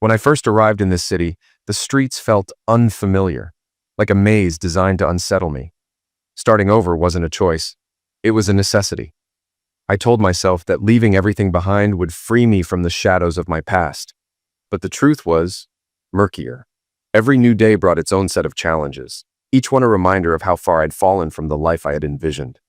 When I first arrived in this city, the streets felt unfamiliar, like a maze designed to unsettle me. Starting over wasn't a choice. It was a necessity. I told myself that leaving everything behind would free me from the shadows of my past. But the truth was murkier. Every new day brought its own set of challenges, each one a reminder of how far I'd fallen from the life I had envisioned.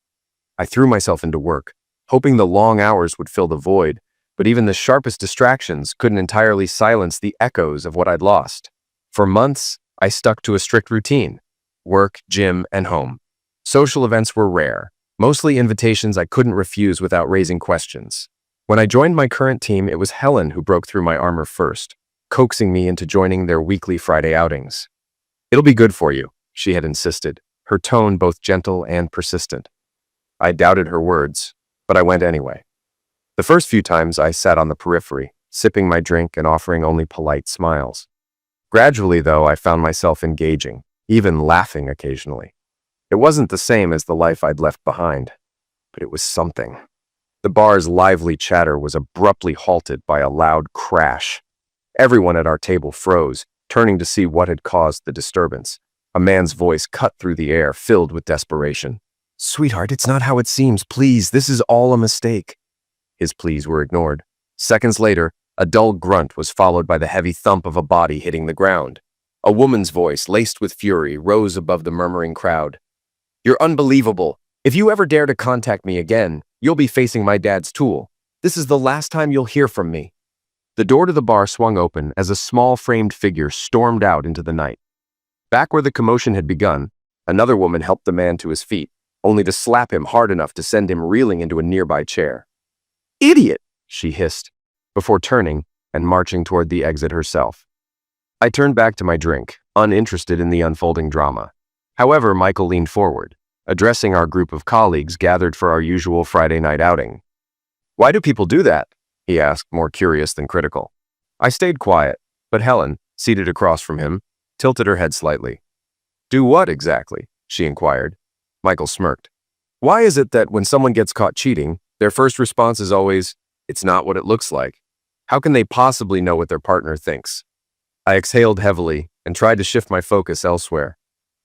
I threw myself into work, hoping the long hours would fill the void, but even the sharpest distractions couldn't entirely silence the echoes of what I'd lost. For months, I stuck to a strict routine: work, gym, and home. Social events were rare, mostly invitations I couldn't refuse without raising questions. When I joined my current team, it was Helen who broke through my armor first, coaxing me into joining their weekly Friday outings. "It'll be good for you," she had insisted, her tone both gentle and persistent. I doubted her words, but I went anyway. The first few times I sat on the periphery, sipping my drink and offering only polite smiles. Gradually, though, I found myself engaging, even laughing occasionally. It wasn't the same as the life I'd left behind, but it was something. The bar's lively chatter was abruptly halted by a loud crash. Everyone at our table froze, turning to see what had caused the disturbance. A man's voice cut through the air, filled with desperation. "Sweetheart, it's not how it seems. Please, this is all a mistake." His pleas were ignored. Seconds later, a dull grunt was followed by the heavy thump of a body hitting the ground. A woman's voice, laced with fury, rose above the murmuring crowd. "You're unbelievable. If you ever dare to contact me again, you'll be facing my dad's tool. This is the last time you'll hear from me." The door to the bar swung open as a small framed figure stormed out into the night. Back where the commotion had begun, another woman helped the man to his feet, only to slap him hard enough to send him reeling into a nearby chair. "Idiot!" she hissed, before turning and marching toward the exit herself. I turned back to my drink, uninterested in the unfolding drama. However, Michael leaned forward, addressing our group of colleagues gathered for our usual Friday night outing. "Why do people do that?" he asked, more curious than critical. I stayed quiet, but Helen, seated across from him, tilted her head slightly. "Do what exactly?" she inquired. Michael smirked. "Why is it that when someone gets caught cheating, their first response is always, 'It's not what it looks like'? How can they possibly know what their partner thinks?" I exhaled heavily and tried to shift my focus elsewhere.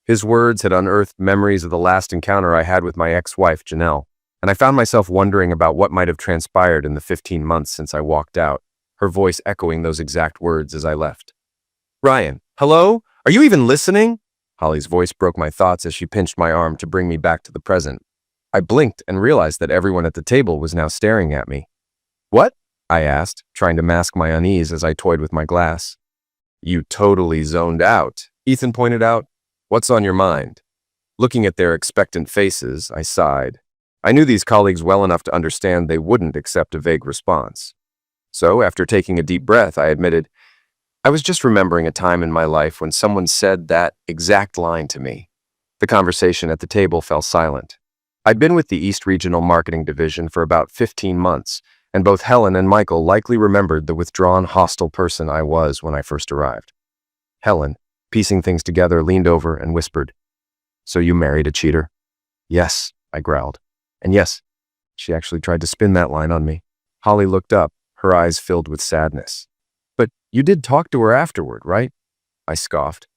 His words had unearthed memories of the last encounter I had with my ex-wife, Janelle, and I found myself wondering about what might have transpired in the 15 months since I walked out, her voice echoing those exact words as I left. "Ryan, hello? Are you even listening?" Holly's voice broke my thoughts as she pinched my arm to bring me back to the present. I blinked and realized that everyone at the table was now staring at me. "What?" I asked, trying to mask my unease as I toyed with my glass. "You totally zoned out," Ethan pointed out. "What's on your mind?" Looking at their expectant faces, I sighed. I knew these colleagues well enough to understand they wouldn't accept a vague response. So, after taking a deep breath, I admitted, "I was just remembering a time in my life when someone said that exact line to me." The conversation at the table fell silent. I'd been with the East Regional Marketing Division for about 15 months, and both Helen and Michael likely remembered the withdrawn, hostile person I was when I first arrived. Helen, piecing things together, leaned over and whispered, "So you married a cheater?" "Yes," I growled. "And yes, she actually tried to spin that line on me." Holly looked up, her eyes filled with sadness. "But you did talk to her afterward, right?" I scoffed.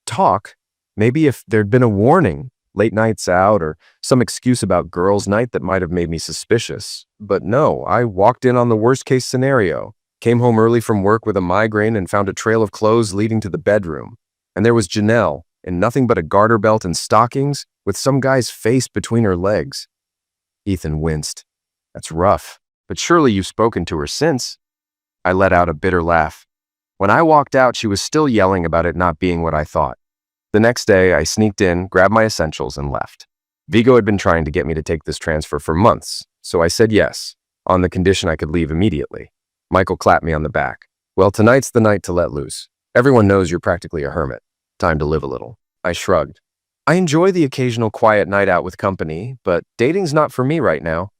"Talk? Maybe if there'd been a warning, late nights out, or some excuse about girls' night that might have made me suspicious. But no, I walked in on the worst-case scenario, came home early from work with a migraine and found a trail of clothes leading to the bedroom. And there was Janelle, in nothing but a garter belt and stockings, with some guy's face between her legs." Ethan winced. "That's rough, but surely you've spoken to her since." I let out a bitter laugh. When I walked out, she was still yelling about it not being what I thought. The next day, I sneaked in, grabbed my essentials, and left. Vigo had been trying to get me to take this transfer for months, so I said yes, on the condition I could leave immediately. Michael clapped me on the back. "Well, tonight's the night to let loose. Everyone knows you're practically a hermit. Time to live a little." I shrugged. "I enjoy the occasional quiet night out with company, but dating's not for me right now.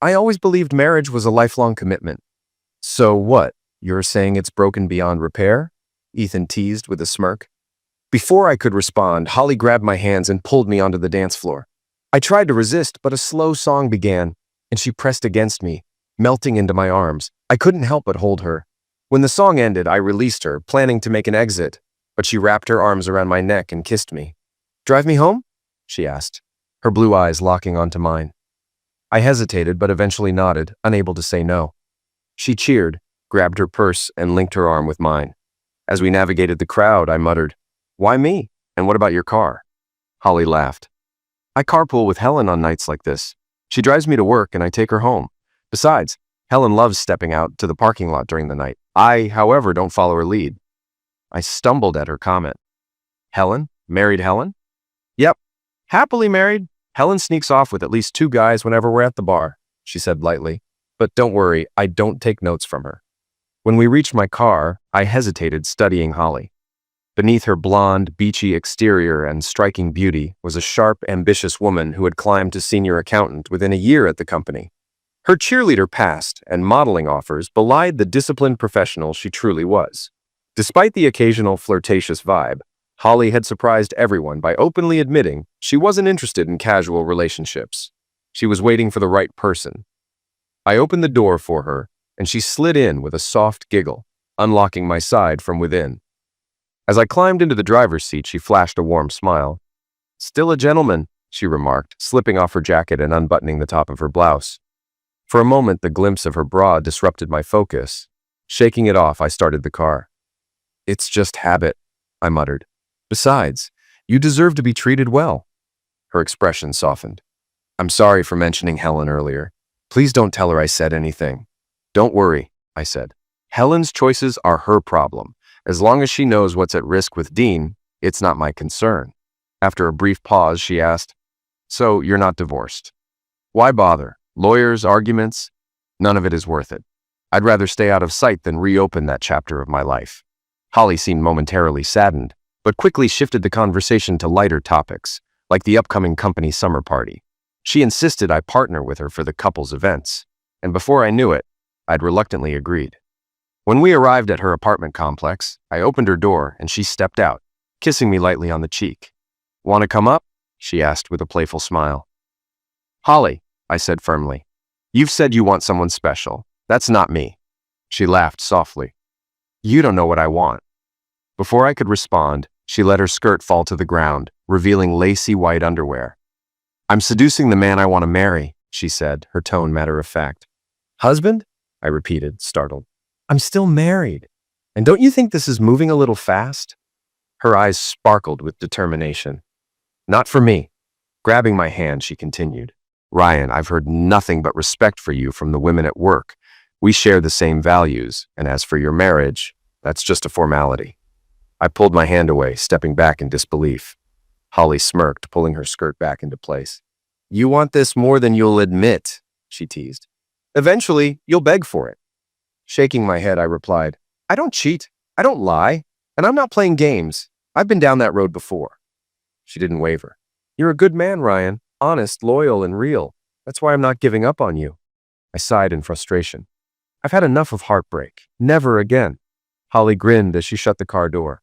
I always believed marriage was a lifelong commitment." "So what? You're saying it's broken beyond repair?" Ethan teased with a smirk. Before I could respond, Holly grabbed my hands and pulled me onto the dance floor. I tried to resist, but a slow song began, and she pressed against me, melting into my arms. I couldn't help but hold her. When the song ended, I released her, planning to make an exit, but she wrapped her arms around my neck and kissed me. "Drive me home?" she asked, her blue eyes locking onto mine. I hesitated, but eventually nodded, unable to say no. She cheered, grabbed her purse, and linked her arm with mine. As we navigated the crowd, I muttered, "Why me? And what about your car?" Holly laughed. "I carpool with Helen on nights like this. She drives me to work and I take her home. Besides, Helen loves stepping out to the parking lot during the night. I, however, don't follow her lead." I stumbled at her comment. "Helen? Married Helen?" "Yep. Happily married. Helen sneaks off with at least 2 guys whenever we're at the bar," she said lightly. "But don't worry, I don't take notes from her." When we reached my car, I hesitated, studying Holly. Beneath her blonde, beachy exterior and striking beauty was a sharp, ambitious woman who had climbed to senior accountant within a year at the company. Her cheerleader past and modeling offers belied the disciplined professional she truly was. Despite the occasional flirtatious vibe, Holly had surprised everyone by openly admitting she wasn't interested in casual relationships. She was waiting for the right person. I opened the door for her, and she slid in with a soft giggle, unlocking my side from within. As I climbed into the driver's seat, she flashed a warm smile. "Still a gentleman," she remarked, slipping off her jacket and unbuttoning the top of her blouse. For a moment, the glimpse of her bra disrupted my focus. Shaking it off, I started the car. "It's just habit," I muttered. "Besides, you deserve to be treated well." Her expression softened. "I'm sorry for mentioning Helen earlier. Please don't tell her I said anything." "Don't worry," I said. "Helen's choices are her problem. As long as she knows what's at risk with Dean, it's not my concern." After a brief pause, she asked, "So you're not divorced?" "Why bother? Lawyers, arguments? None of it is worth it. I'd rather stay out of sight than reopen that chapter of my life." Holly seemed momentarily saddened, but quickly shifted the conversation to lighter topics, like the upcoming company summer party. She insisted I partner with her for the couple's events, and before I knew it, I'd reluctantly agreed. When we arrived at her apartment complex, I opened her door and she stepped out, kissing me lightly on the cheek. "Want to come up?" she asked with a playful smile. "Holly," I said firmly, "you've said you want someone special. That's not me." She laughed softly. "You don't know what I want." Before I could respond, she let her skirt fall to the ground, revealing lacy white underwear. "I'm seducing the man I want to marry," she said, her tone matter-of-fact. "Husband?" I repeated, startled. "I'm still married. And don't you think this is moving a little fast?" Her eyes sparkled with determination. "Not for me." Grabbing my hand, she continued. "Ryan, I've heard nothing but respect for you from the women at work. We share the same values, and as for your marriage, that's just a formality." I pulled my hand away, stepping back in disbelief. Holly smirked, pulling her skirt back into place. "You want this more than you'll admit," she teased. "Eventually, you'll beg for it." Shaking my head, I replied, "I don't cheat, I don't lie, and I'm not playing games. I've been down that road before." She didn't waver. "You're a good man, Ryan. Honest, loyal, and real. That's why I'm not giving up on you." I sighed in frustration. "I've had enough of heartbreak. Never again." Holly grinned as she shut the car door.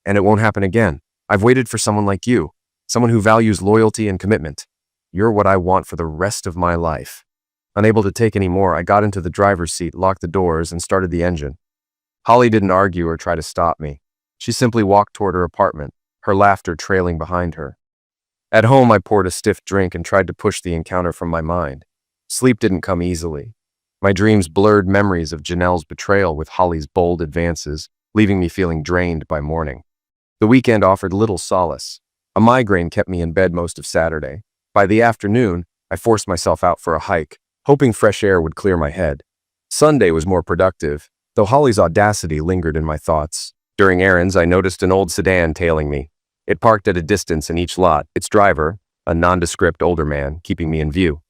"And it won't happen again. I've waited for someone like you, someone who values loyalty and commitment. You're what I want for the rest of my life." Unable to take any more, I got into the driver's seat, locked the doors, and started the engine. Holly didn't argue or try to stop me. She simply walked toward her apartment, her laughter trailing behind her. At home, I poured a stiff drink and tried to push the encounter from my mind. Sleep didn't come easily. My dreams blurred memories of Janelle's betrayal with Holly's bold advances, leaving me feeling drained by morning. The weekend offered little solace. A migraine kept me in bed most of Saturday. By the afternoon, I forced myself out for a hike, hoping fresh air would clear my head. Sunday was more productive, though Holly's audacity lingered in my thoughts. During errands, I noticed an old sedan tailing me. It parked at a distance in each lot, its driver, a nondescript older man, keeping me in view.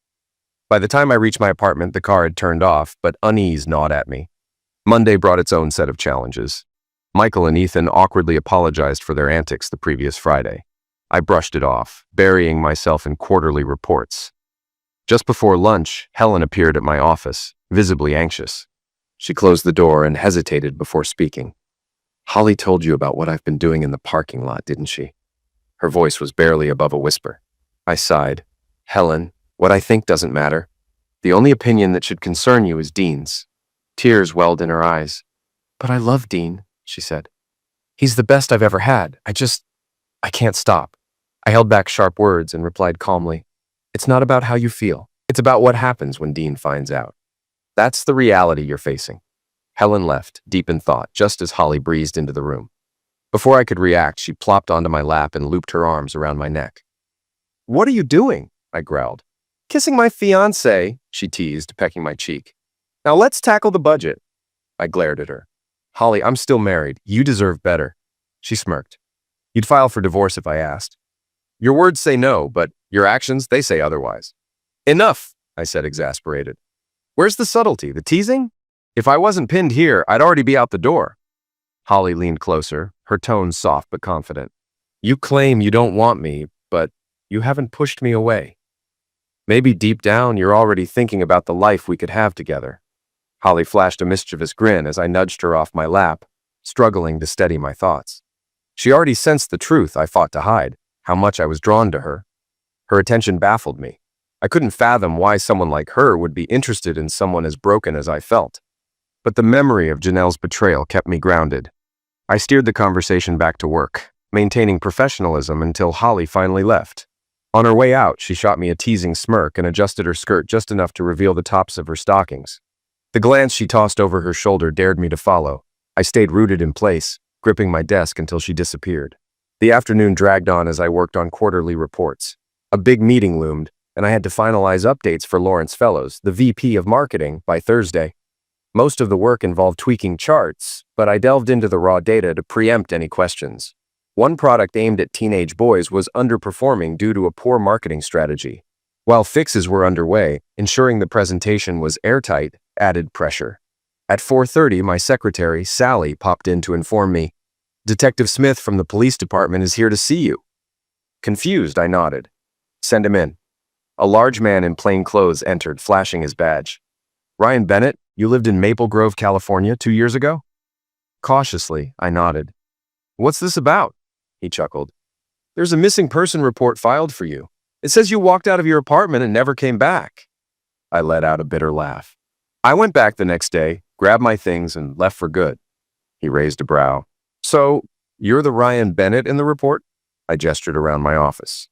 By the time I reached my apartment, the car had turned off, but unease gnawed at me. Monday brought its own set of challenges. Michael and Ethan awkwardly apologized for their antics the previous Friday. I brushed it off, burying myself in quarterly reports. Just before lunch, Helen appeared at my office, visibly anxious. She closed the door and hesitated before speaking. "Holly told you about what I've been doing in the parking lot, didn't she?" Her voice was barely above a whisper. I sighed. "Helen, what I think doesn't matter. The only opinion that should concern you is Dean's." Tears welled in her eyes. But I love Dean, she said. He's the best I've ever had. I can't stop. I held back sharp words and replied calmly, it's not about how you feel. It's about what happens when Dean finds out. That's the reality you're facing. Helen left, deep in thought, just as Holly breezed into the room. Before I could react, she plopped onto my lap and looped her arms around my neck. What are you doing? I growled. Kissing my fiancé, she teased, pecking my cheek. Now let's tackle the budget. I glared at her. Holly, I'm still married. You deserve better. She smirked. You'd file for divorce if I asked. Your words say no, but your actions, they say otherwise. Enough, I said, exasperated. Where's the subtlety, the teasing? If I wasn't pinned here, I'd already be out the door. Holly leaned closer, her tone soft but confident. You claim you don't want me, but you haven't pushed me away. Maybe deep down you're already thinking about the life we could have together. Holly flashed a mischievous grin as I nudged her off my lap, struggling to steady my thoughts. She already sensed the truth I fought to hide, how much I was drawn to her. Her attention baffled me. I couldn't fathom why someone like her would be interested in someone as broken as I felt. But the memory of Janelle's betrayal kept me grounded. I steered the conversation back to work, maintaining professionalism until Holly finally left. On her way out, she shot me a teasing smirk and adjusted her skirt just enough to reveal the tops of her stockings. The glance she tossed over her shoulder dared me to follow. I stayed rooted in place, gripping my desk until she disappeared. The afternoon dragged on as I worked on quarterly reports. A big meeting loomed, and I had to finalize updates for Lawrence Fellows, the VP of Marketing, by Thursday. Most of the work involved tweaking charts, but I delved into the raw data to preempt any questions. One product aimed at teenage boys was underperforming due to a poor marketing strategy. While fixes were underway, ensuring the presentation was airtight added pressure. At 4:30, my secretary, Sally, popped in to inform me, Detective Smith from the police department is here to see you. Confused, I nodded. Send him in. A large man in plain clothes entered, flashing his badge. Ryan Bennett, you lived in Maple Grove, California 2 years ago? Cautiously, I nodded. What's this about? He chuckled. There's a missing person report filed for you. It says you walked out of your apartment and never came back. I let out a bitter laugh. I went back the next day, grabbed my things, and left for good. He raised a brow. So, you're the Ryan Bennett in the report? I gestured around my office.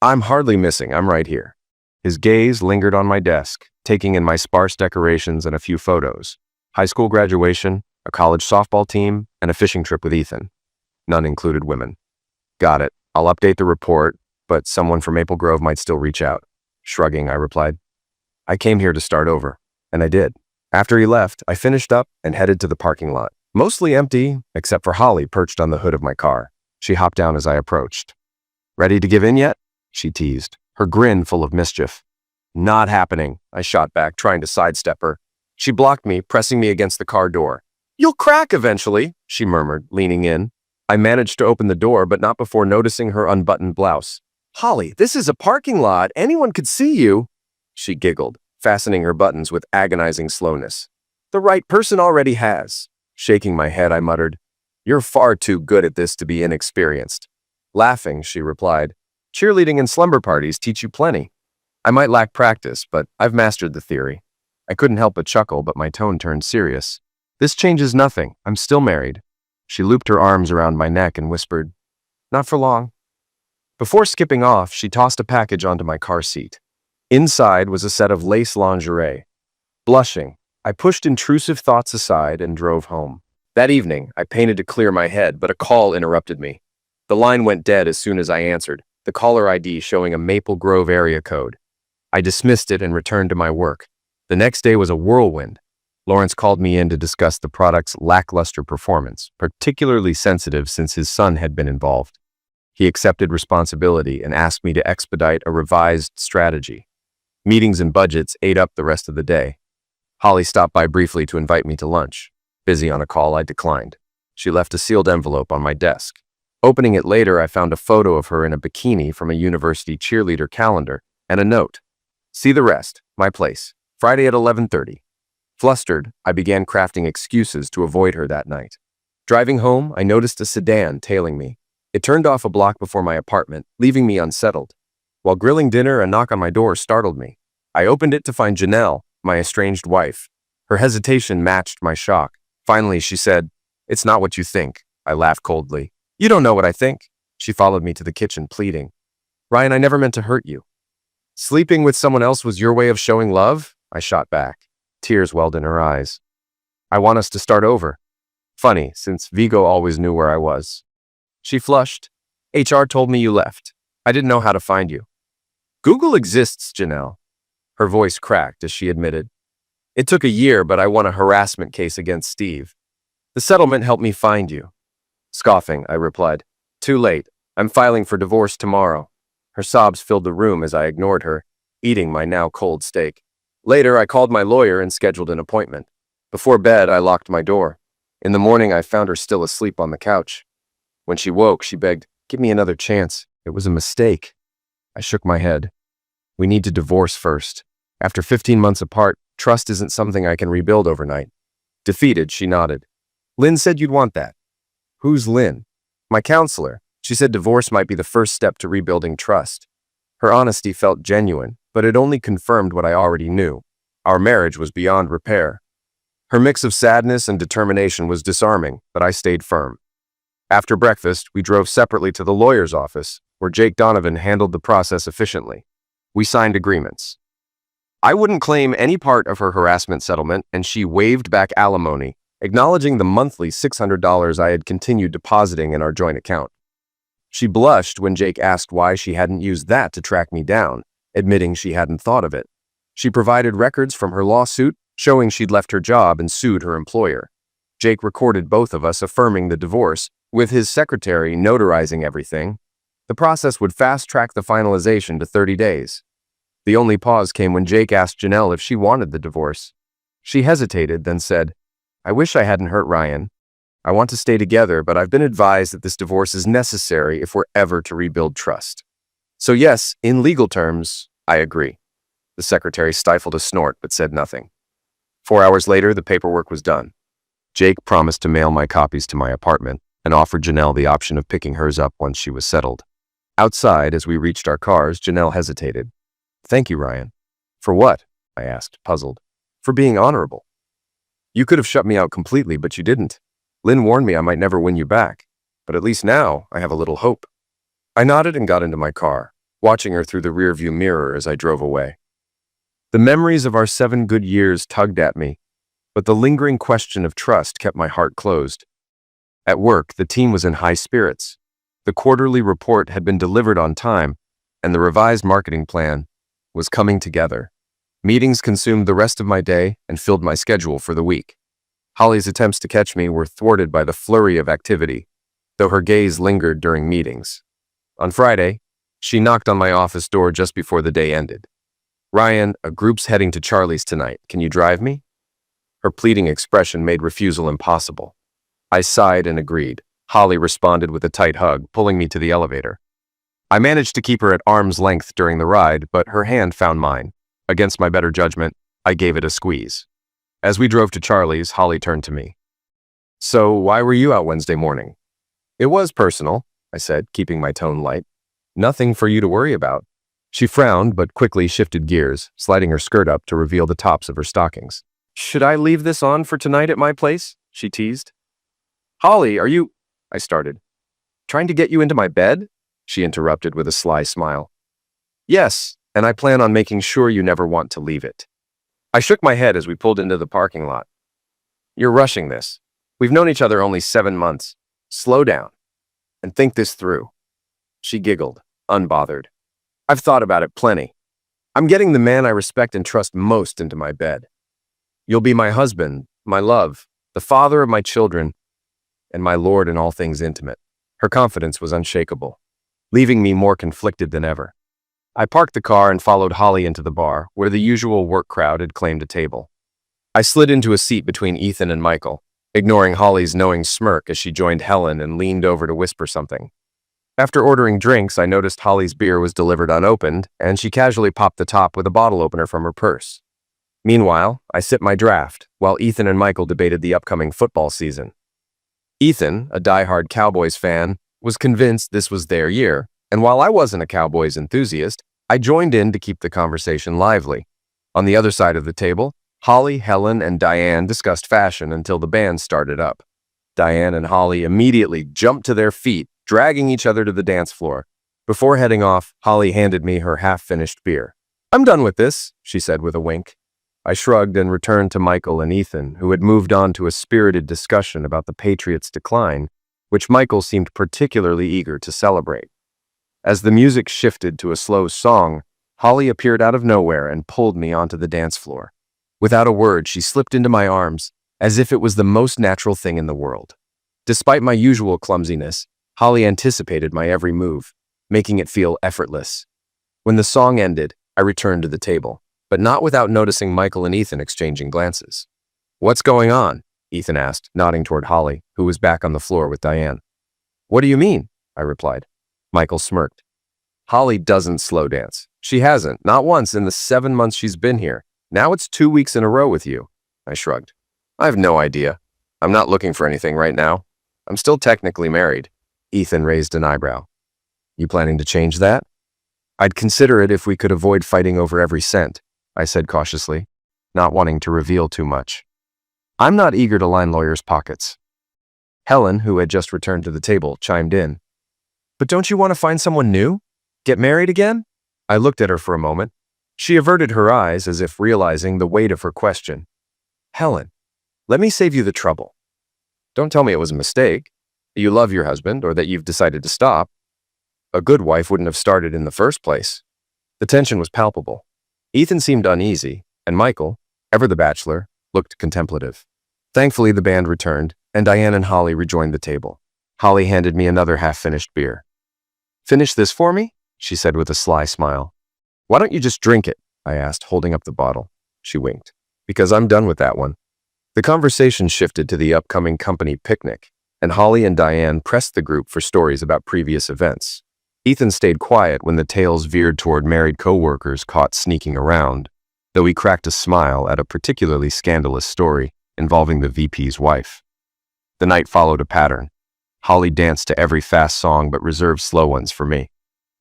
I'm hardly missing. I'm right here. His gaze lingered on my desk, taking in my sparse decorations and a few photos. High school graduation, a college softball team, and a fishing trip with Ethan. None included women. Got it. I'll update the report, but someone from Maple Grove might still reach out. Shrugging, I replied. I came here to start over, and I did. After he left, I finished up and headed to the parking lot. Mostly empty, except for Holly perched on the hood of my car. She hopped down as I approached. Ready to give in yet? She teased, her grin full of mischief. Not happening, I shot back, trying to sidestep her. She blocked me, pressing me against the car door. You'll crack eventually, she murmured, leaning in. I managed to open the door, but not before noticing her unbuttoned blouse. Holly, this is a parking lot. Anyone could see you. She giggled, fastening her buttons with agonizing slowness. The right person already has. Shaking my head, I muttered, You're far too good at this to be inexperienced. Laughing, she replied, Cheerleading and slumber parties teach you plenty. I might lack practice, but I've mastered the theory. I couldn't help but chuckle, but my tone turned serious. This changes nothing. I'm still married. She looped her arms around my neck and whispered, Not for long. Before skipping off, she tossed a package onto my car seat. Inside was a set of lace lingerie. Blushing, I pushed intrusive thoughts aside and drove home. That evening, I painted to clear my head, but a call interrupted me. The line went dead as soon as I answered, the caller ID showing a Maple Grove area code. I dismissed it and returned to my work. The next day was a whirlwind. Lawrence called me in to discuss the product's lackluster performance, particularly sensitive since his son had been involved. He accepted responsibility and asked me to expedite a revised strategy. Meetings and budgets ate up the rest of the day. Holly stopped by briefly to invite me to lunch. Busy on a call, I declined. She left a sealed envelope on my desk. Opening it later, I found a photo of her in a bikini from a university cheerleader calendar and a note. See the rest, my place, Friday at 11:30. Flustered, I began crafting excuses to avoid her that night. Driving home, I noticed a sedan tailing me. It turned off a block before my apartment, leaving me unsettled. While grilling dinner, a knock on my door startled me. I opened it to find Janelle, my estranged wife. Her hesitation matched my shock. Finally, she said, "It's not what you think." I laughed coldly. "You don't know what I think." She followed me to the kitchen, pleading, "Ryan, I never meant to hurt you." "Sleeping with someone else was your way of showing love?" I shot back. Tears welled in her eyes. "I want us to start over." Funny, since Vigo always knew where I was. She flushed. "HR told me you left. I didn't know how to find you." "Google exists, Janelle." Her voice cracked as she admitted, "It took a year, but I won a harassment case against Steve. The settlement helped me find you." Scoffing, I replied, "Too late. I'm filing for divorce tomorrow." Her sobs filled the room as I ignored her, eating my now cold steak. Later, I called my lawyer and scheduled an appointment. Before bed, I locked my door. In the morning, I found her still asleep on the couch. When she woke, she begged, "Give me another chance. It was a mistake." I shook my head. "We need to divorce first. After 15 months apart, trust isn't something I can rebuild overnight." Defeated, she nodded. "Lynn said you'd want that." "Who's Lynn?" "My counselor. She said divorce might be the first step to rebuilding trust." Her honesty felt genuine, but it only confirmed what I already knew. Our marriage was beyond repair. Her mix of sadness and determination was disarming, but I stayed firm. After breakfast, we drove separately to the lawyer's office, where Jake Donovan handled the process efficiently. We signed agreements. I wouldn't claim any part of her harassment settlement, and she waived back alimony, acknowledging the monthly $600 I had continued depositing in our joint account. She blushed when Jake asked why she hadn't used that to track me down, admitting she hadn't thought of it. She provided records from her lawsuit, showing she'd left her job and sued her employer. Jake recorded both of us affirming the divorce, with his secretary notarizing everything. The process would fast-track the finalization to 30 days. The only pause came when Jake asked Janelle if she wanted the divorce. She hesitated, then said, "I wish I hadn't hurt Ryan. I want to stay together, but I've been advised that this divorce is necessary if we're ever to rebuild trust." "So yes, in legal terms, I agree." The secretary stifled a snort but said nothing. 4 hours later, the paperwork was done. Jake promised to mail my copies to my apartment and offered Janelle the option of picking hers up once she was settled. Outside, as we reached our cars, Janelle hesitated. "Thank you, Ryan." "For what?" I asked, puzzled. "For being honorable. You could have shut me out completely, but you didn't. Lynn warned me I might never win you back, but at least now I have a little hope." I nodded and got into my car, watching her through the rearview mirror as I drove away. The memories of our 7 good years tugged at me, but the lingering question of trust kept my heart closed. At work, the team was in high spirits. The quarterly report had been delivered on time, and the revised marketing plan was coming together. Meetings consumed the rest of my day and filled my schedule for the week. Holly's attempts to catch me were thwarted by the flurry of activity, though her gaze lingered during meetings. On Friday, she knocked on my office door just before the day ended. "Ryan, a group's heading to Charlie's tonight. Can you drive me?" Her pleading expression made refusal impossible. I sighed and agreed. Holly responded with a tight hug, pulling me to the elevator. I managed to keep her at arm's length during the ride, but her hand found mine. Against my better judgment, I gave it a squeeze. As we drove to Charlie's, Holly turned to me. "So why were you out Wednesday morning?" "It was personal," I said, keeping my tone light. "Nothing for you to worry about." She frowned, but quickly shifted gears, sliding her skirt up to reveal the tops of her stockings. "Should I leave this on for tonight at my place?" she teased. "Holly, are you—" I started. "Trying to get you into my bed?" she interrupted with a sly smile. "Yes, and I plan on making sure you never want to leave it." I shook my head as we pulled into the parking lot. "You're rushing this. We've known each other only 7 months. Slow down and think this through." She giggled, unbothered. "I've thought about it plenty. I'm getting the man I respect and trust most into my bed. You'll be my husband, my love, the father of my children, and my lord in all things intimate." Her confidence was unshakable, leaving me more conflicted than ever. I parked the car and followed Holly into the bar, where the usual work crowd had claimed a table. I slid into a seat between Ethan and Michael, ignoring Holly's knowing smirk as she joined Helen and leaned over to whisper something. After ordering drinks, I noticed Holly's beer was delivered unopened, and she casually popped the top with a bottle opener from her purse. Meanwhile, I sipped my draft, while Ethan and Michael debated the upcoming football season. Ethan, a diehard Cowboys fan, was convinced this was their year, and while I wasn't a Cowboys enthusiast, I joined in to keep the conversation lively. On the other side of the table, Holly, Helen, and Diane discussed fashion until the band started up. Diane and Holly immediately jumped to their feet, dragging each other to the dance floor. Before heading off, Holly handed me her half-finished beer. "I'm done with this," she said with a wink. I shrugged and returned to Michael and Ethan, who had moved on to a spirited discussion about the Patriots' decline, which Michael seemed particularly eager to celebrate. As the music shifted to a slow song, Holly appeared out of nowhere and pulled me onto the dance floor. Without a word, she slipped into my arms, as if it was the most natural thing in the world. Despite my usual clumsiness, Holly anticipated my every move, making it feel effortless. When the song ended, I returned to the table, but not without noticing Michael and Ethan exchanging glances. "What's going on?" Ethan asked, nodding toward Holly, who was back on the floor with Diane. "What do you mean?" I replied. Michael smirked. "Holly doesn't slow dance. She hasn't, not once in the 7 months she's been here. Now it's 2 weeks in a row with you." I shrugged. "I have no idea. I'm not looking for anything right now. I'm still technically married." Ethan raised an eyebrow. "You planning to change that?" "I'd consider it if we could avoid fighting over every cent," I said cautiously, not wanting to reveal too much. "I'm not eager to line lawyers' pockets." Helen, who had just returned to the table, chimed in. "But don't you want to find someone new? Get married again?" I looked at her for a moment. She averted her eyes as if realizing the weight of her question. "Helen, let me save you the trouble. Don't tell me it was a mistake, that you love your husband, or that you've decided to stop. A good wife wouldn't have started in the first place." The tension was palpable. Ethan seemed uneasy, and Michael, ever the bachelor, looked contemplative. Thankfully, the band returned, and Diane and Holly rejoined the table. Holly handed me another half-finished beer. "Finish this for me?" she said with a sly smile. "Why don't you just drink it?" I asked, holding up the bottle. She winked. "Because I'm done with that one." The conversation shifted to the upcoming company picnic, and Holly and Diane pressed the group for stories about previous events. Ethan stayed quiet when the tales veered toward married co-workers caught sneaking around, though he cracked a smile at a particularly scandalous story involving the VP's wife. The night followed a pattern. Holly danced to every fast song but reserved slow ones for me.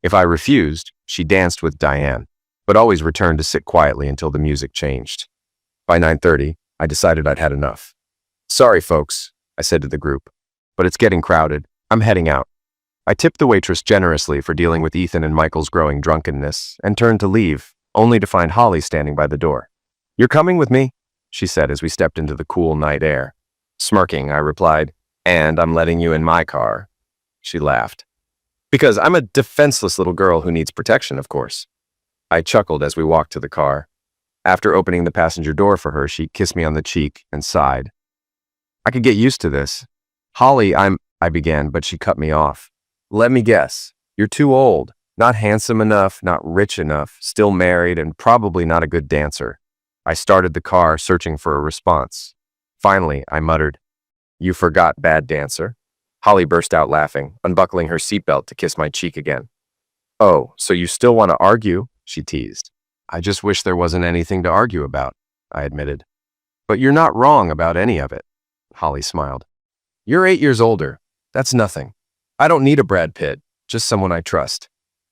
If I refused, she danced with Diane, but always returned to sit quietly until the music changed. By 9:30, I decided I'd had enough. "Sorry, folks," I said to the group, "but it's getting crowded. I'm heading out." I tipped the waitress generously for dealing with Ethan and Michael's growing drunkenness and turned to leave, only to find Holly standing by the door. "You're coming with me," she said as we stepped into the cool night air. Smirking, I replied, "And I'm letting you in my car." She laughed. "Because I'm a defenseless little girl who needs protection, of course." I chuckled as we walked to the car. After opening the passenger door for her, she kissed me on the cheek and sighed. "I could get used to this." "Holly, I began, but she cut me off. "Let me guess. You're too old. Not handsome enough, not rich enough, still married, and probably not a good dancer." I started the car, searching for a response. Finally, I muttered, "You forgot bad dancer." Holly burst out laughing, unbuckling her seatbelt to kiss my cheek again. "Oh, so you still want to argue?" she teased. "I just wish there wasn't anything to argue about," I admitted. "But you're not wrong about any of it," Holly smiled. "You're 8 years older. That's nothing. I don't need a Brad Pitt, just someone I trust.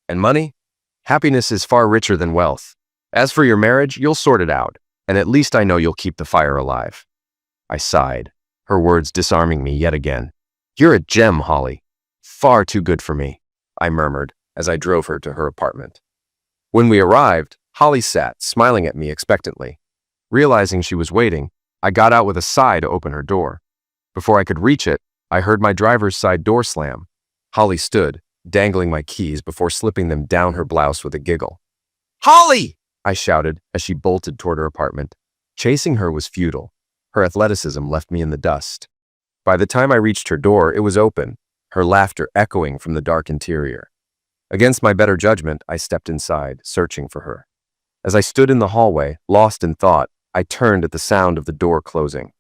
And money? Happiness is far richer than wealth. As for your marriage, you'll sort it out, and at least I know you'll keep the fire alive." I sighed, her words disarming me yet again. "You're a gem, Holly. Far too good for me," I murmured as I drove her to her apartment. When we arrived, Holly sat, smiling at me expectantly. Realizing she was waiting, I got out with a sigh to open her door. Before I could reach it, I heard my driver's side door slam. Holly stood, dangling my keys before slipping them down her blouse with a giggle. "Holly!" I shouted as she bolted toward her apartment. Chasing her was futile. Her athleticism left me in the dust. By the time I reached her door, it was open, her laughter echoing from the dark interior. Against my better judgment, I stepped inside, searching for her. As I stood in the hallway, lost in thought, I turned at the sound of the door closing.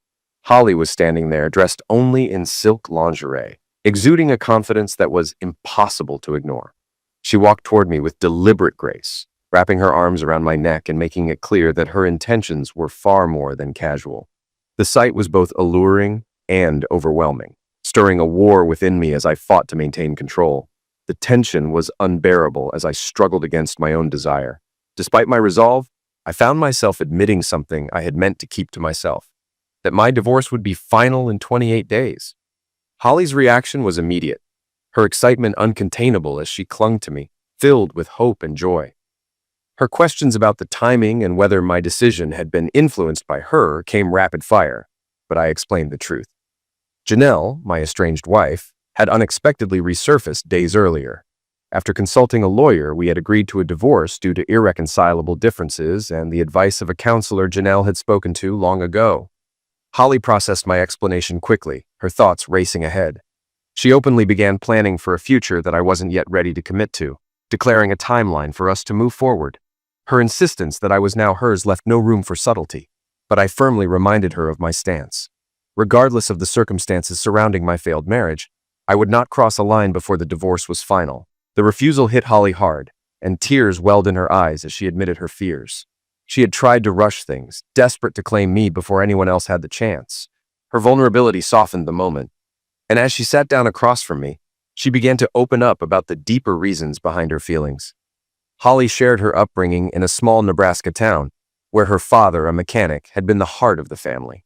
Holly was standing there, dressed only in silk lingerie, exuding a confidence that was impossible to ignore. She walked toward me with deliberate grace, wrapping her arms around my neck and making it clear that her intentions were far more than casual. The sight was both alluring and overwhelming, stirring a war within me as I fought to maintain control. The tension was unbearable as I struggled against my own desire. Despite my resolve, I found myself admitting something I had meant to keep to myself, that my divorce would be final in 28 days. Holly's reaction was immediate, her excitement uncontainable as she clung to me, filled with hope and joy. Her questions about the timing and whether my decision had been influenced by her came rapid fire, but I explained the truth. Janelle, my estranged wife, had unexpectedly resurfaced days earlier. After consulting a lawyer, we had agreed to a divorce due to irreconcilable differences and the advice of a counselor Janelle had spoken to long ago. Holly processed my explanation quickly, her thoughts racing ahead. She openly began planning for a future that I wasn't yet ready to commit to, declaring a timeline for us to move forward. Her insistence that I was now hers left no room for subtlety, but I firmly reminded her of my stance. Regardless of the circumstances surrounding my failed marriage, I would not cross a line before the divorce was final. The refusal hit Holly hard, and tears welled in her eyes as she admitted her fears. She had tried to rush things, desperate to claim me before anyone else had the chance. Her vulnerability softened the moment, and as she sat down across from me, she began to open up about the deeper reasons behind her feelings. Holly shared her upbringing in a small Nebraska town, where her father, a mechanic, had been the heart of the family.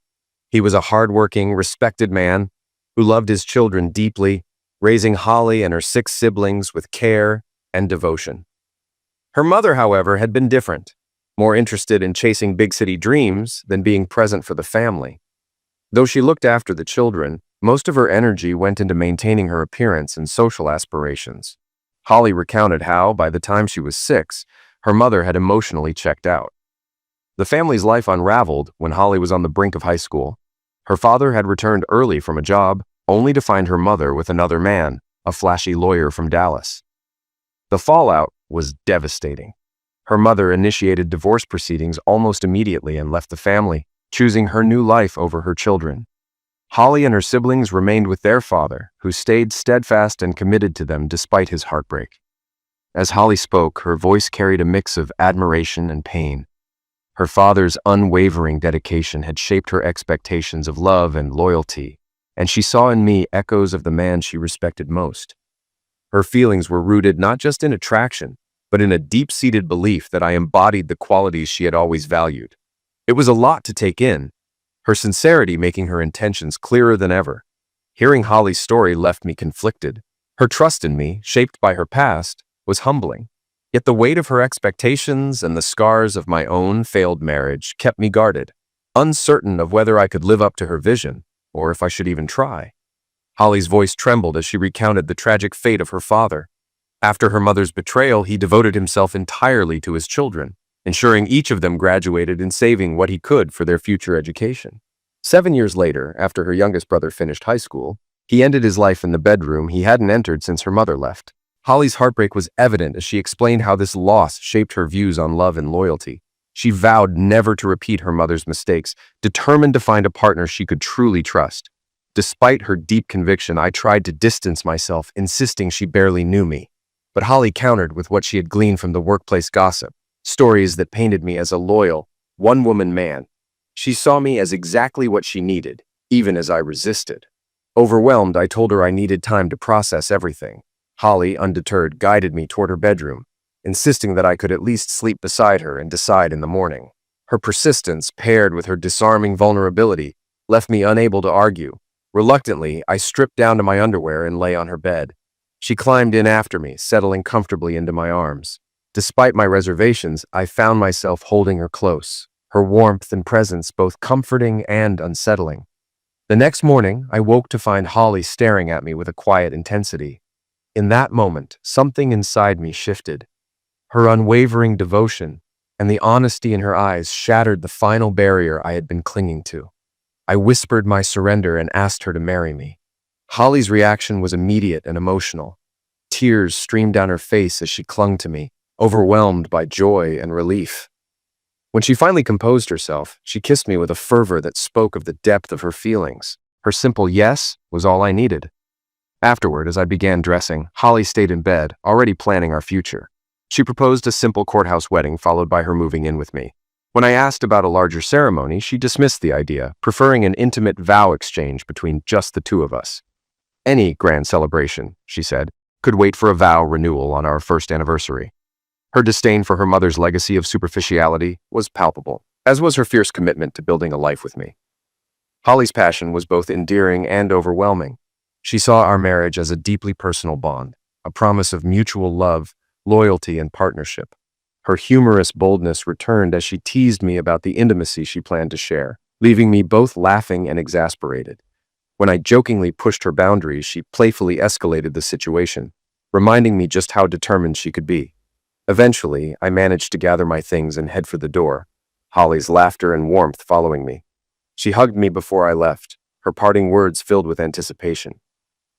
He was a hardworking, respected man who loved his children deeply, raising Holly and her 6 siblings with care and devotion. Her mother, however, had been different, more interested in chasing big city dreams than being present for the family. Though she looked after the children, most of her energy went into maintaining her appearance and social aspirations. Holly recounted how, by the time she was 6, her mother had emotionally checked out. The family's life unraveled when Holly was on the brink of high school. Her father had returned early from a job, only to find her mother with another man, a flashy lawyer from Dallas. The fallout was devastating. Her mother initiated divorce proceedings almost immediately and left the family, choosing her new life over her children. Holly and her siblings remained with their father, who stayed steadfast and committed to them despite his heartbreak. As Holly spoke, her voice carried a mix of admiration and pain. Her father's unwavering dedication had shaped her expectations of love and loyalty, and she saw in me echoes of the man she respected most. Her feelings were rooted not just in attraction, but in a deep-seated belief that I embodied the qualities she had always valued. It was a lot to take in, her sincerity making her intentions clearer than ever. Hearing Holly's story left me conflicted. Her trust in me, shaped by her past, was humbling. Yet the weight of her expectations and the scars of my own failed marriage kept me guarded, uncertain of whether I could live up to her vision, or if I should even try. Holly's voice trembled as she recounted the tragic fate of her father. After her mother's betrayal, he devoted himself entirely to his children, ensuring each of them graduated and saving what he could for their future education. 7 years later, after her youngest brother finished high school, he ended his life in the bedroom he hadn't entered since her mother left. Holly's heartbreak was evident as she explained how this loss shaped her views on love and loyalty. She vowed never to repeat her mother's mistakes, determined to find a partner she could truly trust. Despite her deep conviction, I tried to distance myself, insisting she barely knew me. But Holly countered with what she had gleaned from the workplace gossip, stories that painted me as a loyal, one-woman man. She saw me as exactly what she needed, even as I resisted. Overwhelmed, I told her I needed time to process everything. Holly, undeterred, guided me toward her bedroom, insisting that I could at least sleep beside her and decide in the morning. Her persistence, paired with her disarming vulnerability, left me unable to argue. Reluctantly, I stripped down to my underwear and lay on her bed. She climbed in after me, settling comfortably into my arms. Despite my reservations, I found myself holding her close, her warmth and presence both comforting and unsettling. The next morning, I woke to find Holly staring at me with a quiet intensity. In that moment, something inside me shifted. Her unwavering devotion and the honesty in her eyes shattered the final barrier I had been clinging to. I whispered my surrender and asked her to marry me. Holly's reaction was immediate and emotional. Tears streamed down her face as she clung to me, overwhelmed by joy and relief. When she finally composed herself, she kissed me with a fervor that spoke of the depth of her feelings. Her simple yes was all I needed. Afterward, as I began dressing, Holly stayed in bed, already planning our future. She proposed a simple courthouse wedding followed by her moving in with me. When I asked about a larger ceremony, she dismissed the idea, preferring an intimate vow exchange between just the two of us. Any grand celebration, she said, could wait for a vow renewal on our first anniversary. Her disdain for her mother's legacy of superficiality was palpable, as was her fierce commitment to building a life with me. Holly's passion was both endearing and overwhelming. She saw our marriage as a deeply personal bond, a promise of mutual love, loyalty, and partnership. Her humorous boldness returned as she teased me about the intimacy she planned to share, leaving me both laughing and exasperated. When I jokingly pushed her boundaries, she playfully escalated the situation, reminding me just how determined she could be. Eventually, I managed to gather my things and head for the door, Holly's laughter and warmth following me. She hugged me before I left, her parting words filled with anticipation.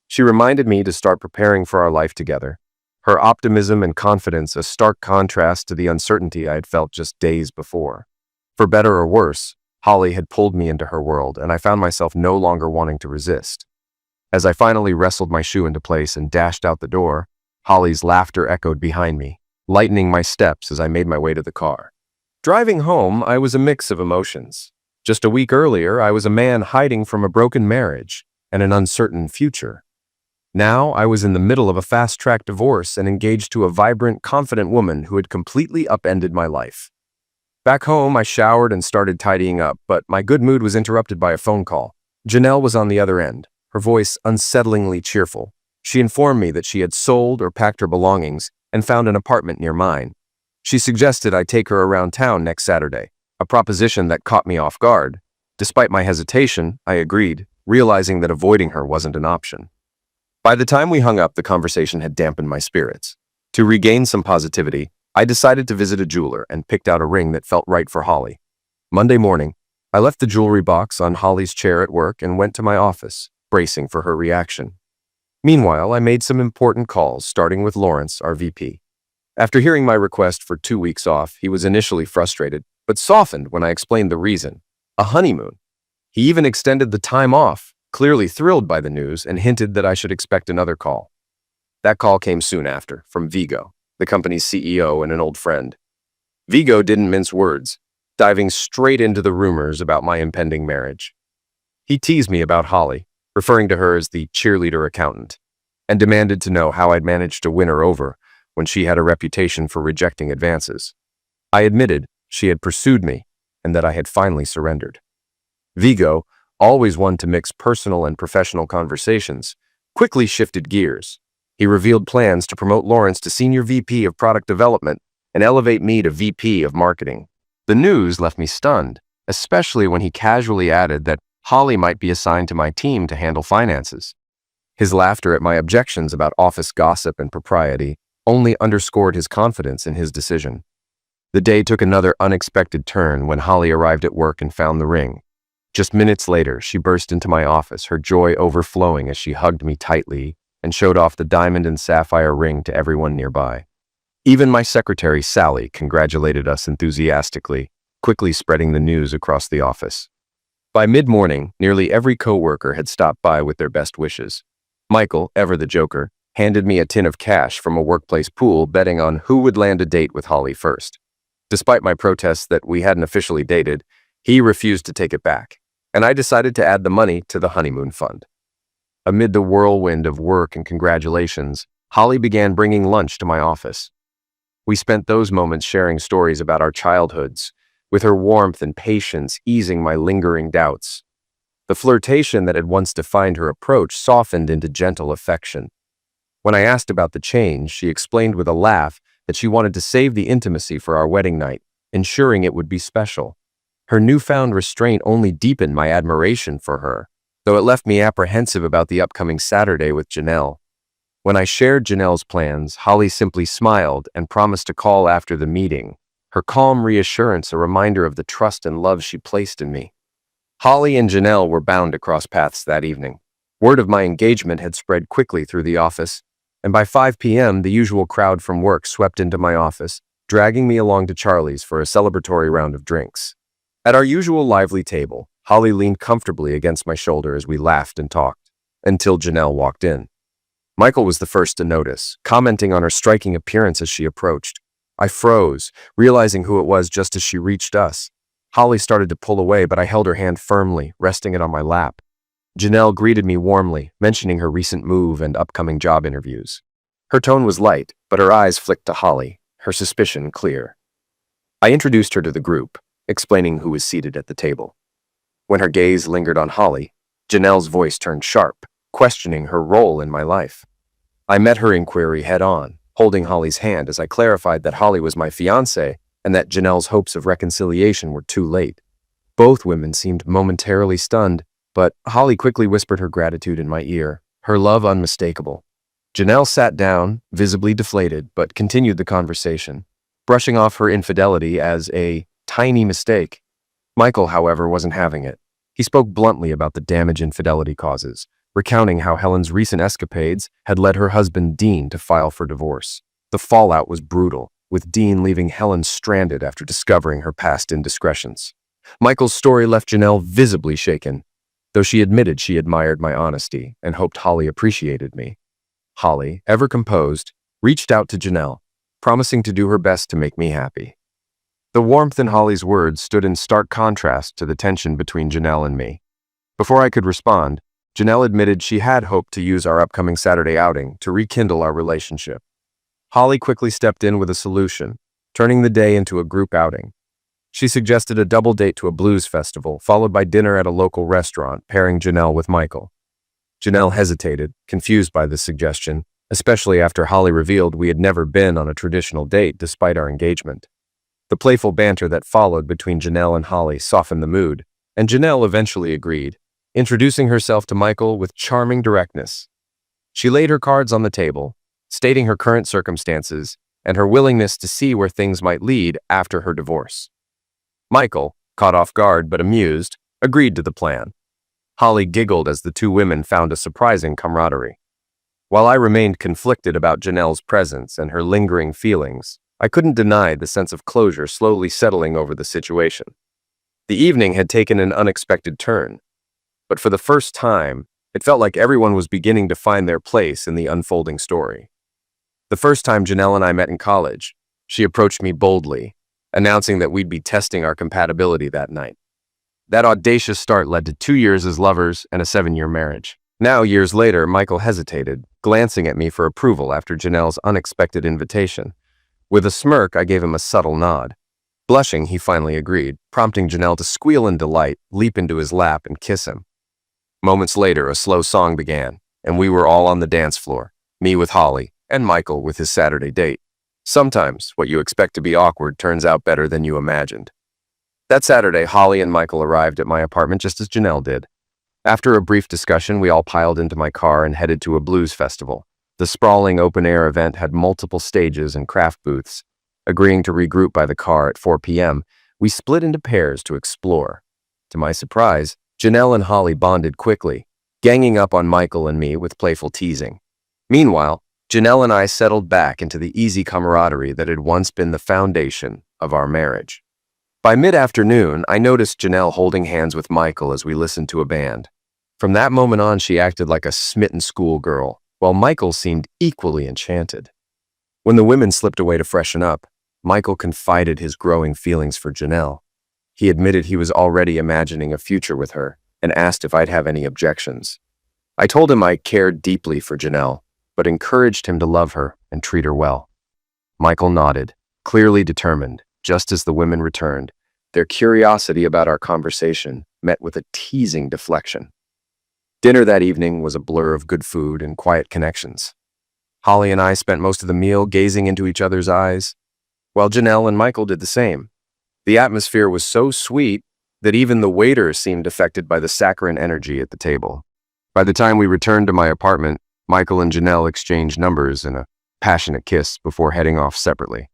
She reminded me to start preparing for our life together, her optimism and confidence a stark contrast to the uncertainty I had felt just days before. For better or worse, Holly had pulled me into her world, and I found myself no longer wanting to resist. As I finally wrestled my shoe into place and dashed out the door, Holly's laughter echoed behind me, lightening my steps as I made my way to the car. Driving home, I was a mix of emotions. Just a week earlier, I was a man hiding from a broken marriage and an uncertain future. Now, I was in the middle of a fast-track divorce and engaged to a vibrant, confident woman who had completely upended my life. Back home, I showered and started tidying up, but my good mood was interrupted by a phone call. Janelle was on the other end, her voice unsettlingly cheerful. She informed me that she had sold or packed her belongings and found an apartment near mine. She suggested I take her around town next Saturday, a proposition that caught me off guard. Despite my hesitation, I agreed, realizing that avoiding her wasn't an option. By the time we hung up, the conversation had dampened my spirits. To regain some positivity, I decided to visit a jeweler and picked out a ring that felt right for Holly. Monday morning, I left the jewelry box on Holly's chair at work and went to my office, bracing for her reaction. Meanwhile, I made some important calls, starting with Lawrence, our VP. After hearing my request for 2 weeks off, he was initially frustrated, but softened when I explained the reason: a honeymoon. He even extended the time off, clearly thrilled by the news, and hinted that I should expect another call. That call came soon after, from Vigo, the company's CEO and an old friend. Vigo didn't mince words, diving straight into the rumors about my impending marriage. He teased me about Holly, referring to her as the cheerleader accountant, and demanded to know how I'd managed to win her over when she had a reputation for rejecting advances. I admitted she had pursued me and that I had finally surrendered. Vigo, always one to mix personal and professional conversations, quickly shifted gears. He revealed plans to promote Lawrence to Senior VP of Product Development and elevate me to VP of Marketing. The news left me stunned, especially when he casually added that Holly might be assigned to my team to handle finances. His laughter at my objections about office gossip and propriety only underscored his confidence in his decision. The day took another unexpected turn when Holly arrived at work and found the ring. Just minutes later, she burst into my office, her joy overflowing as she hugged me tightly and showed off the diamond and sapphire ring to everyone nearby. Even my secretary, Sally, congratulated us enthusiastically, quickly spreading the news across the office. By mid-morning, nearly every coworker had stopped by with their best wishes. Michael, ever the joker, handed me a tin of cash from a workplace pool, betting on who would land a date with Holly first. Despite my protests that we hadn't officially dated, he refused to take it back, and I decided to add the money to the honeymoon fund. Amid the whirlwind of work and congratulations, Holly began bringing lunch to my office. We spent those moments sharing stories about our childhoods, with her warmth and patience easing my lingering doubts. The flirtation that had once defined her approach softened into gentle affection. When I asked about the change, she explained with a laugh that she wanted to save the intimacy for our wedding night, ensuring it would be special. Her newfound restraint only deepened my admiration for her, though it left me apprehensive about the upcoming Saturday with Janelle. When I shared Janelle's plans, Holly simply smiled and promised to call after the meeting, her calm reassurance a reminder of the trust and love she placed in me. Holly and Janelle were bound to cross paths that evening. Word of my engagement had spread quickly through the office, and by 5 p.m., the usual crowd from work swept into my office, dragging me along to Charlie's for a celebratory round of drinks. At our usual lively table, Holly leaned comfortably against my shoulder as we laughed and talked, until Janelle walked in. Michael was the first to notice, commenting on her striking appearance as she approached. I froze, realizing who it was just as she reached us. Holly started to pull away, but I held her hand firmly, resting it on my lap. Janelle greeted me warmly, mentioning her recent move and upcoming job interviews. Her tone was light, but her eyes flicked to Holly, her suspicion clear. I introduced her to the group, explaining who was seated at the table. When her gaze lingered on Holly, Janelle's voice turned sharp, questioning her role in my life. I met her inquiry head-on, holding Holly's hand as I clarified that Holly was my fiancée and that Janelle's hopes of reconciliation were too late. Both women seemed momentarily stunned, but Holly quickly whispered her gratitude in my ear, her love unmistakable. Janelle sat down, visibly deflated, but continued the conversation, brushing off her infidelity as a tiny mistake. Michael, however, wasn't having it. He spoke bluntly about the damage infidelity causes, recounting how Helen's recent escapades had led her husband Dean to file for divorce. The fallout was brutal, with Dean leaving Helen stranded after discovering her past indiscretions. Michael's story left Janelle visibly shaken, though she admitted she admired my honesty and hoped Holly appreciated me. Holly, ever composed, reached out to Janelle, promising to do her best to make me happy. The warmth in Holly's words stood in stark contrast to the tension between Janelle and me. Before I could respond, Janelle admitted she had hoped to use our upcoming Saturday outing to rekindle our relationship. Holly quickly stepped in with a solution, turning the day into a group outing. She suggested a double date to a blues festival, followed by dinner at a local restaurant, pairing Janelle with Michael. Janelle hesitated, confused by this suggestion, especially after Holly revealed we had never been on a traditional date despite our engagement. The playful banter that followed between Janelle and Holly softened the mood, and Janelle eventually agreed, introducing herself to Michael with charming directness. She laid her cards on the table, stating her current circumstances and her willingness to see where things might lead after her divorce. Michael, caught off guard but amused, agreed to the plan. Holly giggled as the two women found a surprising camaraderie. While I remained conflicted about Janelle's presence and her lingering feelings, I couldn't deny the sense of closure slowly settling over the situation. The evening had taken an unexpected turn, but for the first time, it felt like everyone was beginning to find their place in the unfolding story. The first time Janelle and I met in college, she approached me boldly, announcing that we'd be testing our compatibility that night. That audacious start led to 2 years as lovers and a 7-year marriage. Now, years later, Michael hesitated, glancing at me for approval after Janelle's unexpected invitation. With a smirk, I gave him a subtle nod. Blushing, he finally agreed, prompting Janelle to squeal in delight, leap into his lap, and kiss him. Moments later, a slow song began, and we were all on the dance floor, me with Holly, and Michael with his Saturday date. Sometimes, what you expect to be awkward turns out better than you imagined. That Saturday, Holly and Michael arrived at my apartment just as Janelle did. After a brief discussion, we all piled into my car and headed to a blues festival. The sprawling open-air event had multiple stages and craft booths. Agreeing to regroup by the car at 4 p.m., we split into pairs to explore. To my surprise, Janelle and Holly bonded quickly, ganging up on Michael and me with playful teasing. Meanwhile, Janelle and I settled back into the easy camaraderie that had once been the foundation of our marriage. By mid-afternoon, I noticed Janelle holding hands with Michael as we listened to a band. From that moment on, she acted like a smitten schoolgirl, while Michael seemed equally enchanted. When the women slipped away to freshen up, Michael confided his growing feelings for Janelle. He admitted he was already imagining a future with her and asked if I'd have any objections. I told him I cared deeply for Janelle, but encouraged him to love her and treat her well. Michael nodded, clearly determined, just as the women returned, their curiosity about our conversation met with a teasing deflection. Dinner that evening was a blur of good food and quiet connections. Holly and I spent most of the meal gazing into each other's eyes, while Janelle and Michael did the same. The atmosphere was so sweet that even the waiter seemed affected by the saccharine energy at the table. By the time we returned to my apartment, Michael and Janelle exchanged numbers in a passionate kiss before heading off separately.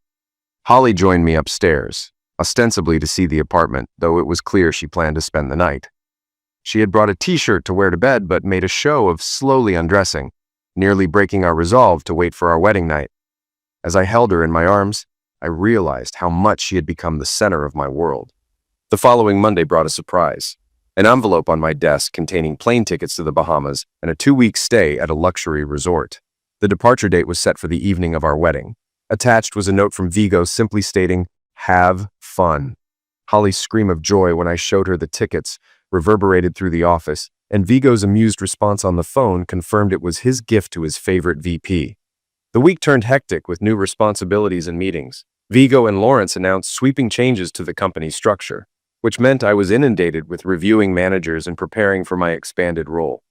Holly joined me upstairs, ostensibly to see the apartment, though it was clear she planned to spend the night. She had brought a t-shirt to wear to bed, but made a show of slowly undressing, nearly breaking our resolve to wait for our wedding night. As I held her in my arms, I realized how much she had become the center of my world. The following Monday brought a surprise. An envelope on my desk containing plane tickets to the Bahamas and a 2-week stay at a luxury resort. The departure date was set for the evening of our wedding. Attached was a note from Vigo simply stating, "Have fun." Holly's scream of joy when I showed her the tickets reverberated through the office, and Vigo's amused response on the phone confirmed it was his gift to his favorite VP. The week turned hectic with new responsibilities and meetings. Vigo and Lawrence announced sweeping changes to the company's structure, which meant I was inundated with reviewing managers and preparing for my expanded role.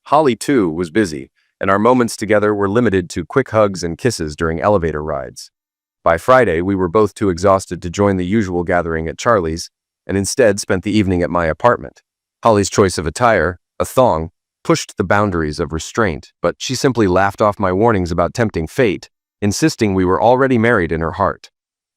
Holly, too, was busy, and our moments together were limited to quick hugs and kisses during elevator rides. By Friday, we were both too exhausted to join the usual gathering at Charlie's, and instead spent the evening at my apartment. Holly's choice of attire, a thong, pushed the boundaries of restraint, but she simply laughed off my warnings about tempting fate, insisting we were already married in her heart.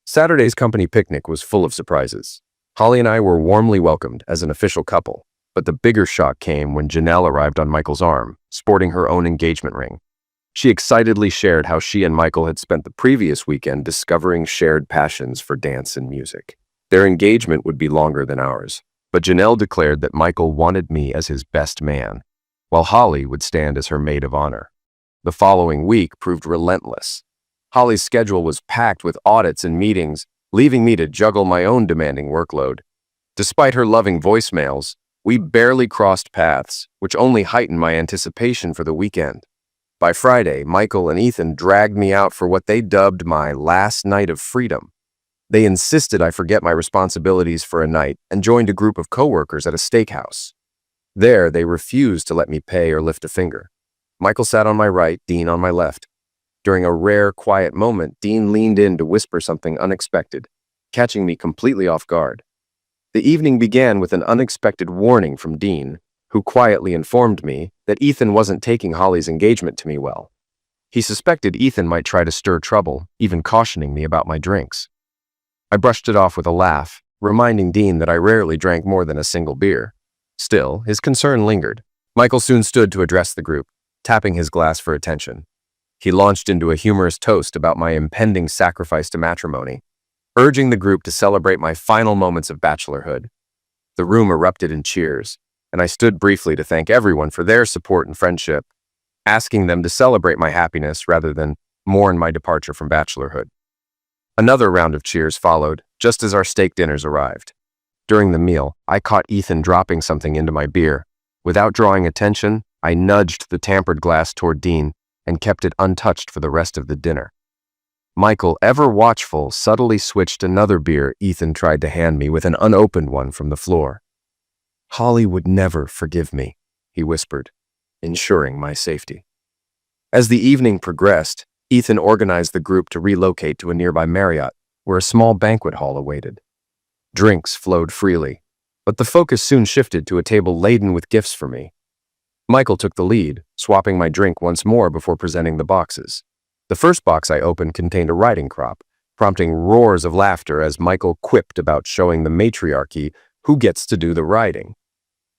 Saturday's company picnic was full of surprises. Holly and I were warmly welcomed as an official couple, but the bigger shock came when Janelle arrived on Michael's arm, sporting her own engagement ring. She excitedly shared how she and Michael had spent the previous weekend discovering shared passions for dance and music. Their engagement would be longer than ours, but Janelle declared that Michael wanted me as his best man, while Holly would stand as her maid of honor. The following week proved relentless. Holly's schedule was packed with audits and meetings, leaving me to juggle my own demanding workload. Despite her loving voicemails, we barely crossed paths, which only heightened my anticipation for the weekend. By Friday, Michael and Ethan dragged me out for what they dubbed my last night of freedom. They insisted I forget my responsibilities for a night and joined a group of coworkers at a steakhouse. There, they refused to let me pay or lift a finger. Michael sat on my right, Dean on my left. During a rare, quiet moment, Dean leaned in to whisper something unexpected, catching me completely off guard. The evening began with an unexpected warning from Dean, who quietly informed me that Ethan wasn't taking Holly's engagement to me well. He suspected Ethan might try to stir trouble, even cautioning me about my drinks. I brushed it off with a laugh, reminding Dean that I rarely drank more than a single beer. Still, his concern lingered. Michael soon stood to address the group, tapping his glass for attention. He launched into a humorous toast about my impending sacrifice to matrimony, urging the group to celebrate my final moments of bachelorhood. The room erupted in cheers, and I stood briefly to thank everyone for their support and friendship, asking them to celebrate my happiness rather than mourn my departure from bachelorhood. Another round of cheers followed, just as our steak dinners arrived. During the meal, I caught Ethan dropping something into my beer. Without drawing attention, I nudged the tampered glass toward Dean and kept it untouched for the rest of the dinner. Michael, ever watchful, subtly switched another beer Ethan tried to hand me with an unopened one from the floor. "Holly would never forgive me," he whispered, ensuring my safety. As the evening progressed, Ethan organized the group to relocate to a nearby Marriott, where a small banquet hall awaited. Drinks flowed freely, but the focus soon shifted to a table laden with gifts for me. Michael took the lead, swapping my drink once more before presenting the boxes. The first box I opened contained a riding crop, prompting roars of laughter as Michael quipped about showing the matriarchy who gets to do the riding.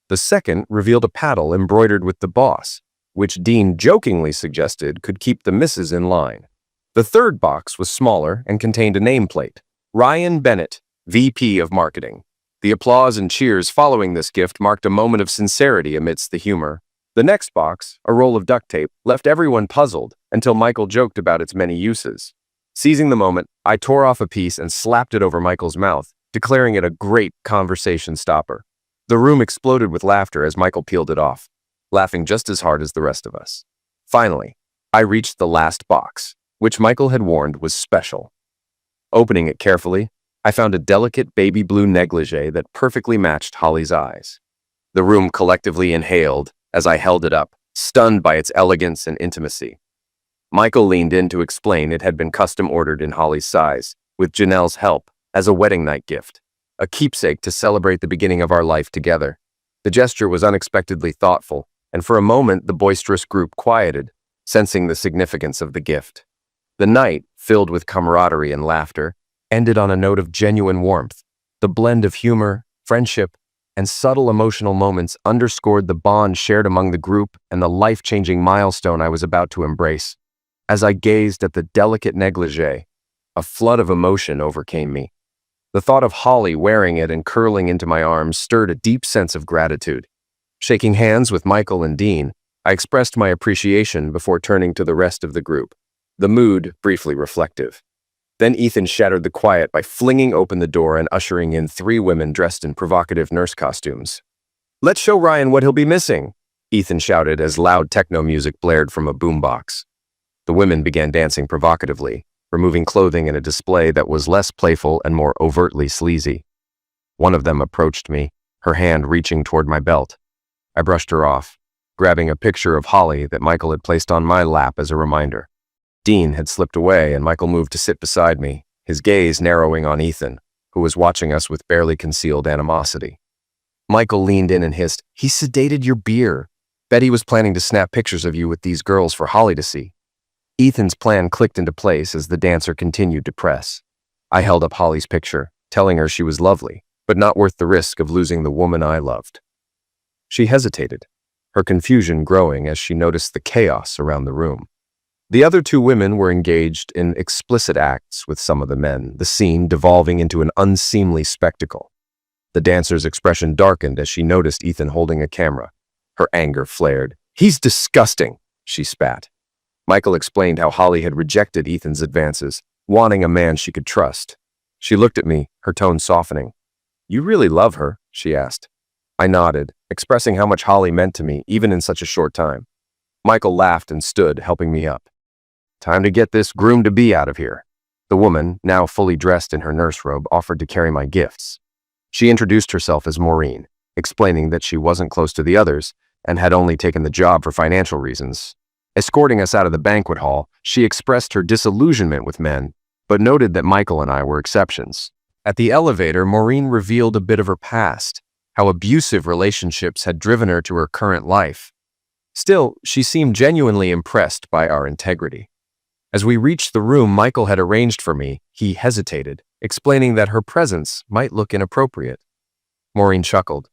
The second revealed a paddle embroidered with the boss, which Dean jokingly suggested could keep the misses in line. The third box was smaller and contained a nameplate, Ryan Bennett, VP of Marketing. The applause and cheers following this gift marked a moment of sincerity amidst the humor. The next box, a roll of duct tape, left everyone puzzled until Michael joked about its many uses. Seizing the moment, I tore off a piece and slapped it over Michael's mouth, declaring it a great conversation stopper. The room exploded with laughter as Michael peeled it off, laughing just as hard as the rest of us. Finally, I reached the last box, which Michael had warned was special. Opening it carefully, I found a delicate baby blue negligee that perfectly matched Holly's eyes. The room collectively inhaled as I held it up, stunned by its elegance and intimacy. Michael leaned in to explain it had been custom ordered in Holly's size, with Janelle's help, as a wedding night gift, a keepsake to celebrate the beginning of our life together. The gesture was unexpectedly thoughtful, and for a moment the boisterous group quieted, sensing the significance of the gift. The night, filled with camaraderie and laughter, ended on a note of genuine warmth. The blend of humor, friendship, and subtle emotional moments underscored the bond shared among the group and the life-changing milestone I was about to embrace. As I gazed at the delicate negligee, a flood of emotion overcame me. The thought of Holly wearing it and curling into my arms stirred a deep sense of gratitude. Shaking hands with Michael and Dean, I expressed my appreciation before turning to the rest of the group, the mood briefly reflective. Then Ethan shattered the quiet by flinging open the door and ushering in 3 women dressed in provocative nurse costumes. "Let's show Ryan what he'll be missing," Ethan shouted as loud techno music blared from a boombox. The women began dancing provocatively, removing clothing in a display that was less playful and more overtly sleazy. One of them approached me, her hand reaching toward my belt. I brushed her off, grabbing a picture of Holly that Michael had placed on my lap as a reminder. Dean had slipped away and Michael moved to sit beside me, his gaze narrowing on Ethan, who was watching us with barely concealed animosity. Michael leaned in and hissed, "He sedated your beer. Bet he was planning to snap pictures of you with these girls for Holly to see." Ethan's plan clicked into place as the dancer continued to press. I held up Holly's picture, telling her she was lovely, but not worth the risk of losing the woman I loved. She hesitated, her confusion growing as she noticed the chaos around the room. The other two women were engaged in explicit acts with some of the men, the scene devolving into an unseemly spectacle. The dancer's expression darkened as she noticed Ethan holding a camera. Her anger flared. "He's disgusting," she spat. Michael explained how Holly had rejected Ethan's advances, wanting a man she could trust. She looked at me, her tone softening. "You really love her?" she asked. I nodded, expressing how much Holly meant to me, even in such a short time. Michael laughed and stood, helping me up. "Time to get this groom-to-be out of here." The woman, now fully dressed in her nurse robe, offered to carry my gifts. She introduced herself as Maureen, explaining that she wasn't close to the others and had only taken the job for financial reasons. Escorting us out of the banquet hall, she expressed her disillusionment with men, but noted that Michael and I were exceptions. At the elevator, Maureen revealed a bit of her past, how abusive relationships had driven her to her current life. Still, she seemed genuinely impressed by our integrity. As we reached the room Michael had arranged for me, he hesitated, explaining that her presence might look inappropriate. Maureen chuckled.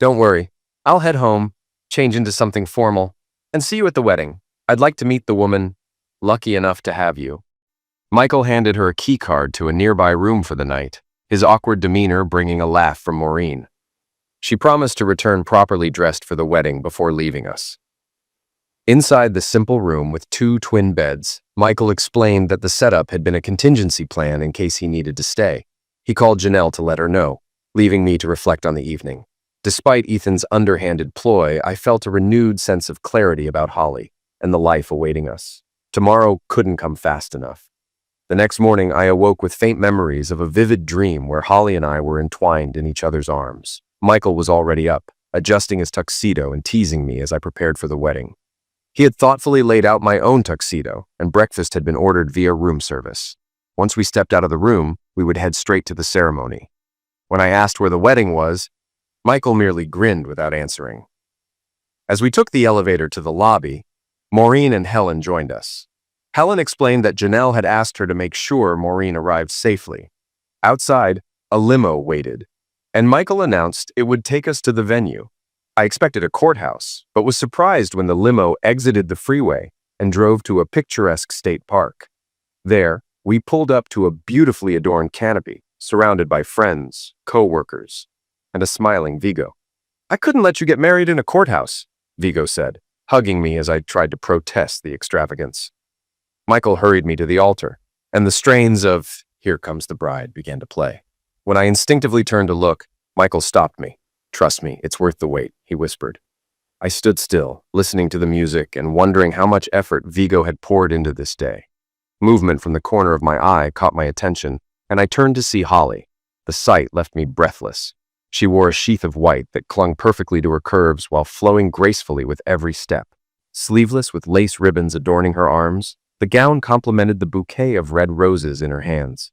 "Don't worry, I'll head home, change into something formal, and see you at the wedding. I'd like to meet the woman lucky enough to have you." Michael handed her a key card to a nearby room for the night, his awkward demeanor bringing a laugh from Maureen. She promised to return properly dressed for the wedding before leaving us. Inside the simple room with two twin beds, Michael explained that the setup had been a contingency plan in case he needed to stay. He called Janelle to let her know, leaving me to reflect on the evening. Despite Ethan's underhanded ploy, I felt a renewed sense of clarity about Holly and the life awaiting us. Tomorrow couldn't come fast enough. The next morning, I awoke with faint memories of a vivid dream where Holly and I were entwined in each other's arms. Michael was already up, adjusting his tuxedo and teasing me as I prepared for the wedding. He had thoughtfully laid out my own tuxedo, and breakfast had been ordered via room service. Once we stepped out of the room, we would head straight to the ceremony. When I asked where the wedding was, Michael merely grinned without answering. As we took the elevator to the lobby, Maureen and Helen joined us. Helen explained that Janelle had asked her to make sure Maureen arrived safely. Outside, a limo waited, and Michael announced it would take us to the venue. I expected a courthouse, but was surprised when the limo exited the freeway and drove to a picturesque state park. There, we pulled up to a beautifully adorned canopy, surrounded by friends, co-workers, and a smiling Vigo. "I couldn't let you get married in a courthouse," Vigo said, hugging me as I tried to protest the extravagance. Michael hurried me to the altar, and the strains of "Here Comes the Bride" began to play. When I instinctively turned to look, Michael stopped me. "Trust me, it's worth the wait," he whispered. I stood still, listening to the music and wondering how much effort Vigo had poured into this day. Movement from the corner of my eye caught my attention, and I turned to see Holly. The sight left me breathless. She wore a sheath of white that clung perfectly to her curves while flowing gracefully with every step. Sleeveless with lace ribbons adorning her arms, the gown complemented the bouquet of red roses in her hands.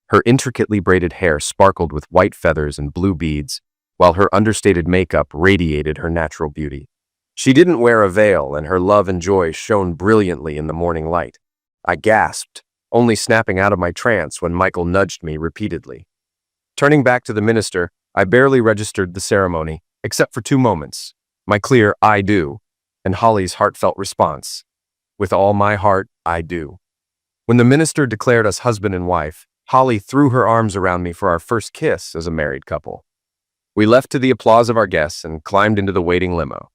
Her intricately braided hair sparkled with white feathers and blue beads, while her understated makeup radiated her natural beauty. She didn't wear a veil, and her love and joy shone brilliantly in the morning light. I gasped, only snapping out of my trance when Michael nudged me repeatedly. Turning back to the minister, I barely registered the ceremony, except for 2 moments, my clear "I do" and Holly's heartfelt response, "With all my heart, I do." When the minister declared us husband and wife, Holly threw her arms around me for our first kiss as a married couple. We left to the applause of our guests and climbed into the waiting limo.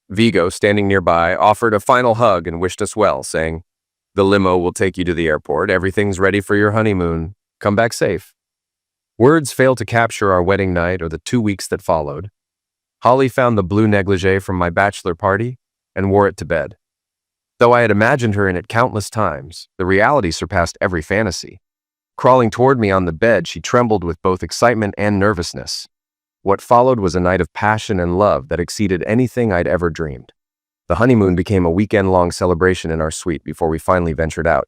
Vigo, standing nearby, offered a final hug and wished us well, saying, "The limo will take you to the airport. Everything's ready for your honeymoon. Come back safe." Words failed to capture our wedding night or the 2 weeks that followed. Holly found the blue negligee from my bachelor party and wore it to bed. Though I had imagined her in it countless times, the reality surpassed every fantasy. Crawling toward me on the bed, she trembled with both excitement and nervousness. What followed was a night of passion and love that exceeded anything I'd ever dreamed. The honeymoon became a weekend-long celebration in our suite before we finally ventured out.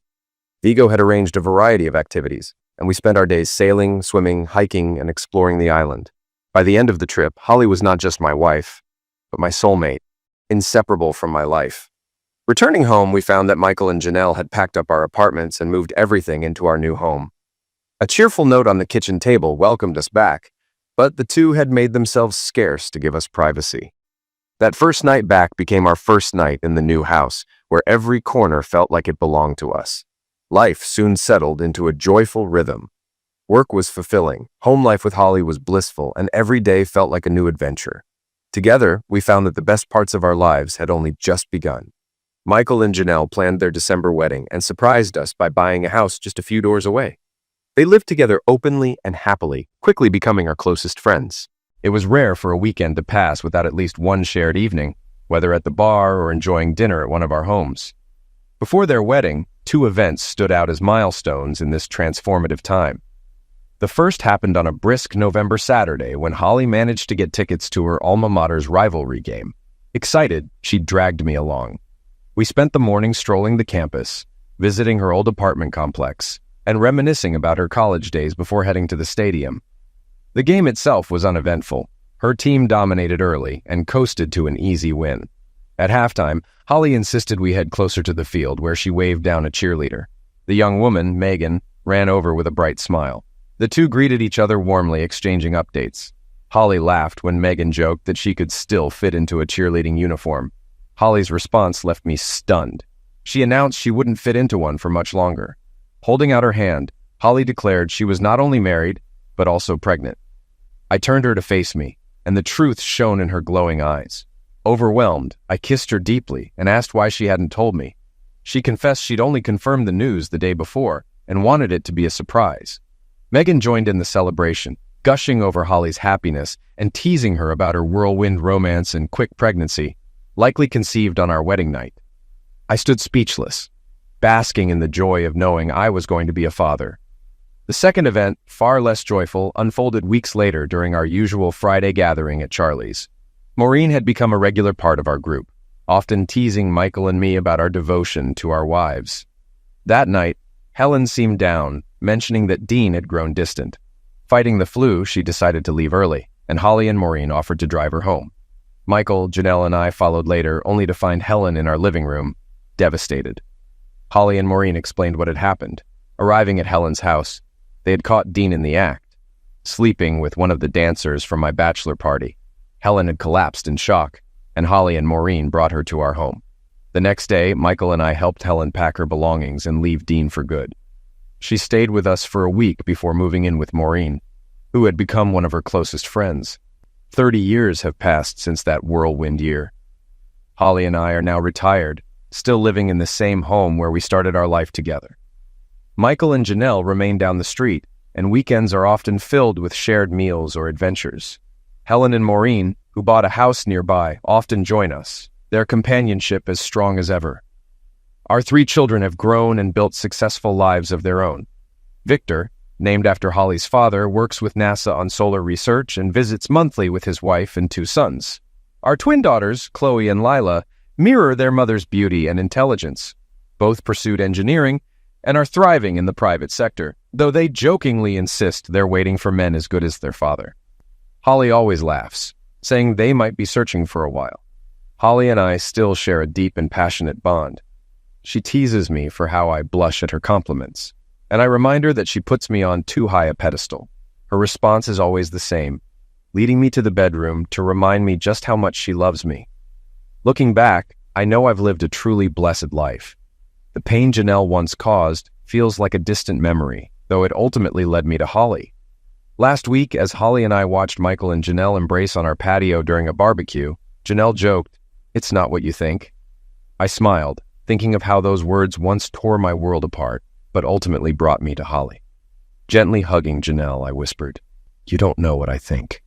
Vigo had arranged a variety of activities, and we spent our days sailing, swimming, hiking, and exploring the island. By the end of the trip, Holly was not just my wife, but my soulmate, inseparable from my life. Returning home, we found that Michael and Janelle had packed up our apartments and moved everything into our new home. A cheerful note on the kitchen table welcomed us back, but the two had made themselves scarce to give us privacy. That first night back became our first night in the new house, where every corner felt like it belonged to us. Life soon settled into a joyful rhythm. Work was fulfilling, home life with Holly was blissful, and every day felt like a new adventure. Together, we found that the best parts of our lives had only just begun. Michael and Janelle planned their December wedding and surprised us by buying a house just a few doors away. They lived together openly and happily, quickly becoming our closest friends. It was rare for a weekend to pass without at least one shared evening, whether at the bar or enjoying dinner at one of our homes. Before their wedding, two events stood out as milestones in this transformative time. The first happened on a brisk November Saturday when Holly managed to get tickets to her alma mater's rivalry game. Excited, she dragged me along. We spent the morning strolling the campus, visiting her old apartment complex, and reminiscing about her college days before heading to the stadium. The game itself was uneventful. Her team dominated early and coasted to an easy win. At halftime, Holly insisted we head closer to the field, where she waved down a cheerleader. The young woman, Megan, ran over with a bright smile. The two greeted each other warmly, exchanging updates. Holly laughed when Megan joked that she could still fit into a cheerleading uniform. Holly's response left me stunned. She announced she wouldn't fit into one for much longer. Holding out her hand, Holly declared she was not only married, but also pregnant. I turned her to face me, and the truth shone in her glowing eyes. Overwhelmed, I kissed her deeply and asked why she hadn't told me. She confessed she'd only confirmed the news the day before and wanted it to be a surprise. Megan joined in the celebration, gushing over Holly's happiness and teasing her about her whirlwind romance and quick pregnancy, likely conceived on our wedding night. I stood speechless, basking in the joy of knowing I was going to be a father. The second event, far less joyful, unfolded weeks later during our usual Friday gathering at Charlie's. Maureen had become a regular part of our group, often teasing Michael and me about our devotion to our wives. That night, Helen seemed down, mentioning that Dean had grown distant. Fighting the flu, she decided to leave early, and Holly and Maureen offered to drive her home. Michael, Janelle, and I followed later, only to find Helen in our living room, devastated. Holly and Maureen explained what had happened. Arriving at Helen's house, they had caught Dean in the act, sleeping with one of the dancers from my bachelor party. Helen had collapsed in shock, and Holly and Maureen brought her to our home. The next day, Michael and I helped Helen pack her belongings and leave Dean for good. She stayed with us for a week before moving in with Maureen, who had become one of her closest friends. 30 years have passed since that whirlwind year. Holly and I are now retired, still living in the same home where we started our life together. Michael and Janelle remain down the street, and weekends are often filled with shared meals or adventures. Helen and Maureen, who bought a house nearby, often join us, their companionship as strong as ever. Our 3 children have grown and built successful lives of their own. Victor, named after Holly's father, works with NASA on solar research and visits monthly with his wife and 2 sons. Our twin daughters, Chloe and Lila, mirror their mother's beauty and intelligence. Both pursued engineering and are thriving in the private sector, though they jokingly insist they're waiting for men as good as their father. Holly always laughs, saying they might be searching for a while. Holly and I still share a deep and passionate bond. She teases me for how I blush at her compliments, and I remind her that she puts me on too high a pedestal. Her response is always the same, leading me to the bedroom to remind me just how much she loves me. Looking back, I know I've lived a truly blessed life. The pain Janelle once caused feels like a distant memory, though it ultimately led me to Holly. Last week, as Holly and I watched Michael and Janelle embrace on our patio during a barbecue, Janelle joked, "It's not what you think." I smiled, thinking of how those words once tore my world apart, but ultimately brought me to Holly. Gently hugging Janelle, I whispered, "You don't know what I think."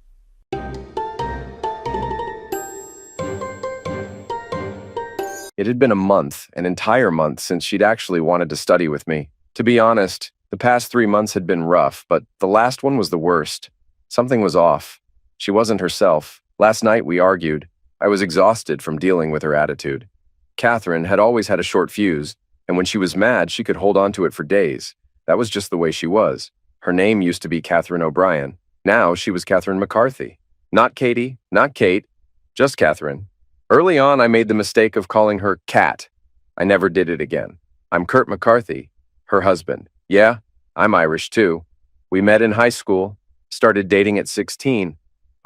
It had been a month, an entire month, since she'd actually wanted to study with me. To be honest, the past 3 months had been rough, but the last one was the worst. Something was off. She wasn't herself. Last night we argued. I was exhausted from dealing with her attitude. Catherine had always had a short fuse, and when she was mad, she could hold on to it for days. That was just the way she was. Her name used to be Catherine O'Brien. Now she was Catherine McCarthy. Not Katie, not Kate, just Catherine. Early on, I made the mistake of calling her Cat. I never did it again. I'm Kurt McCarthy, her husband. Yeah, I'm Irish too. We met in high school, started dating at 16.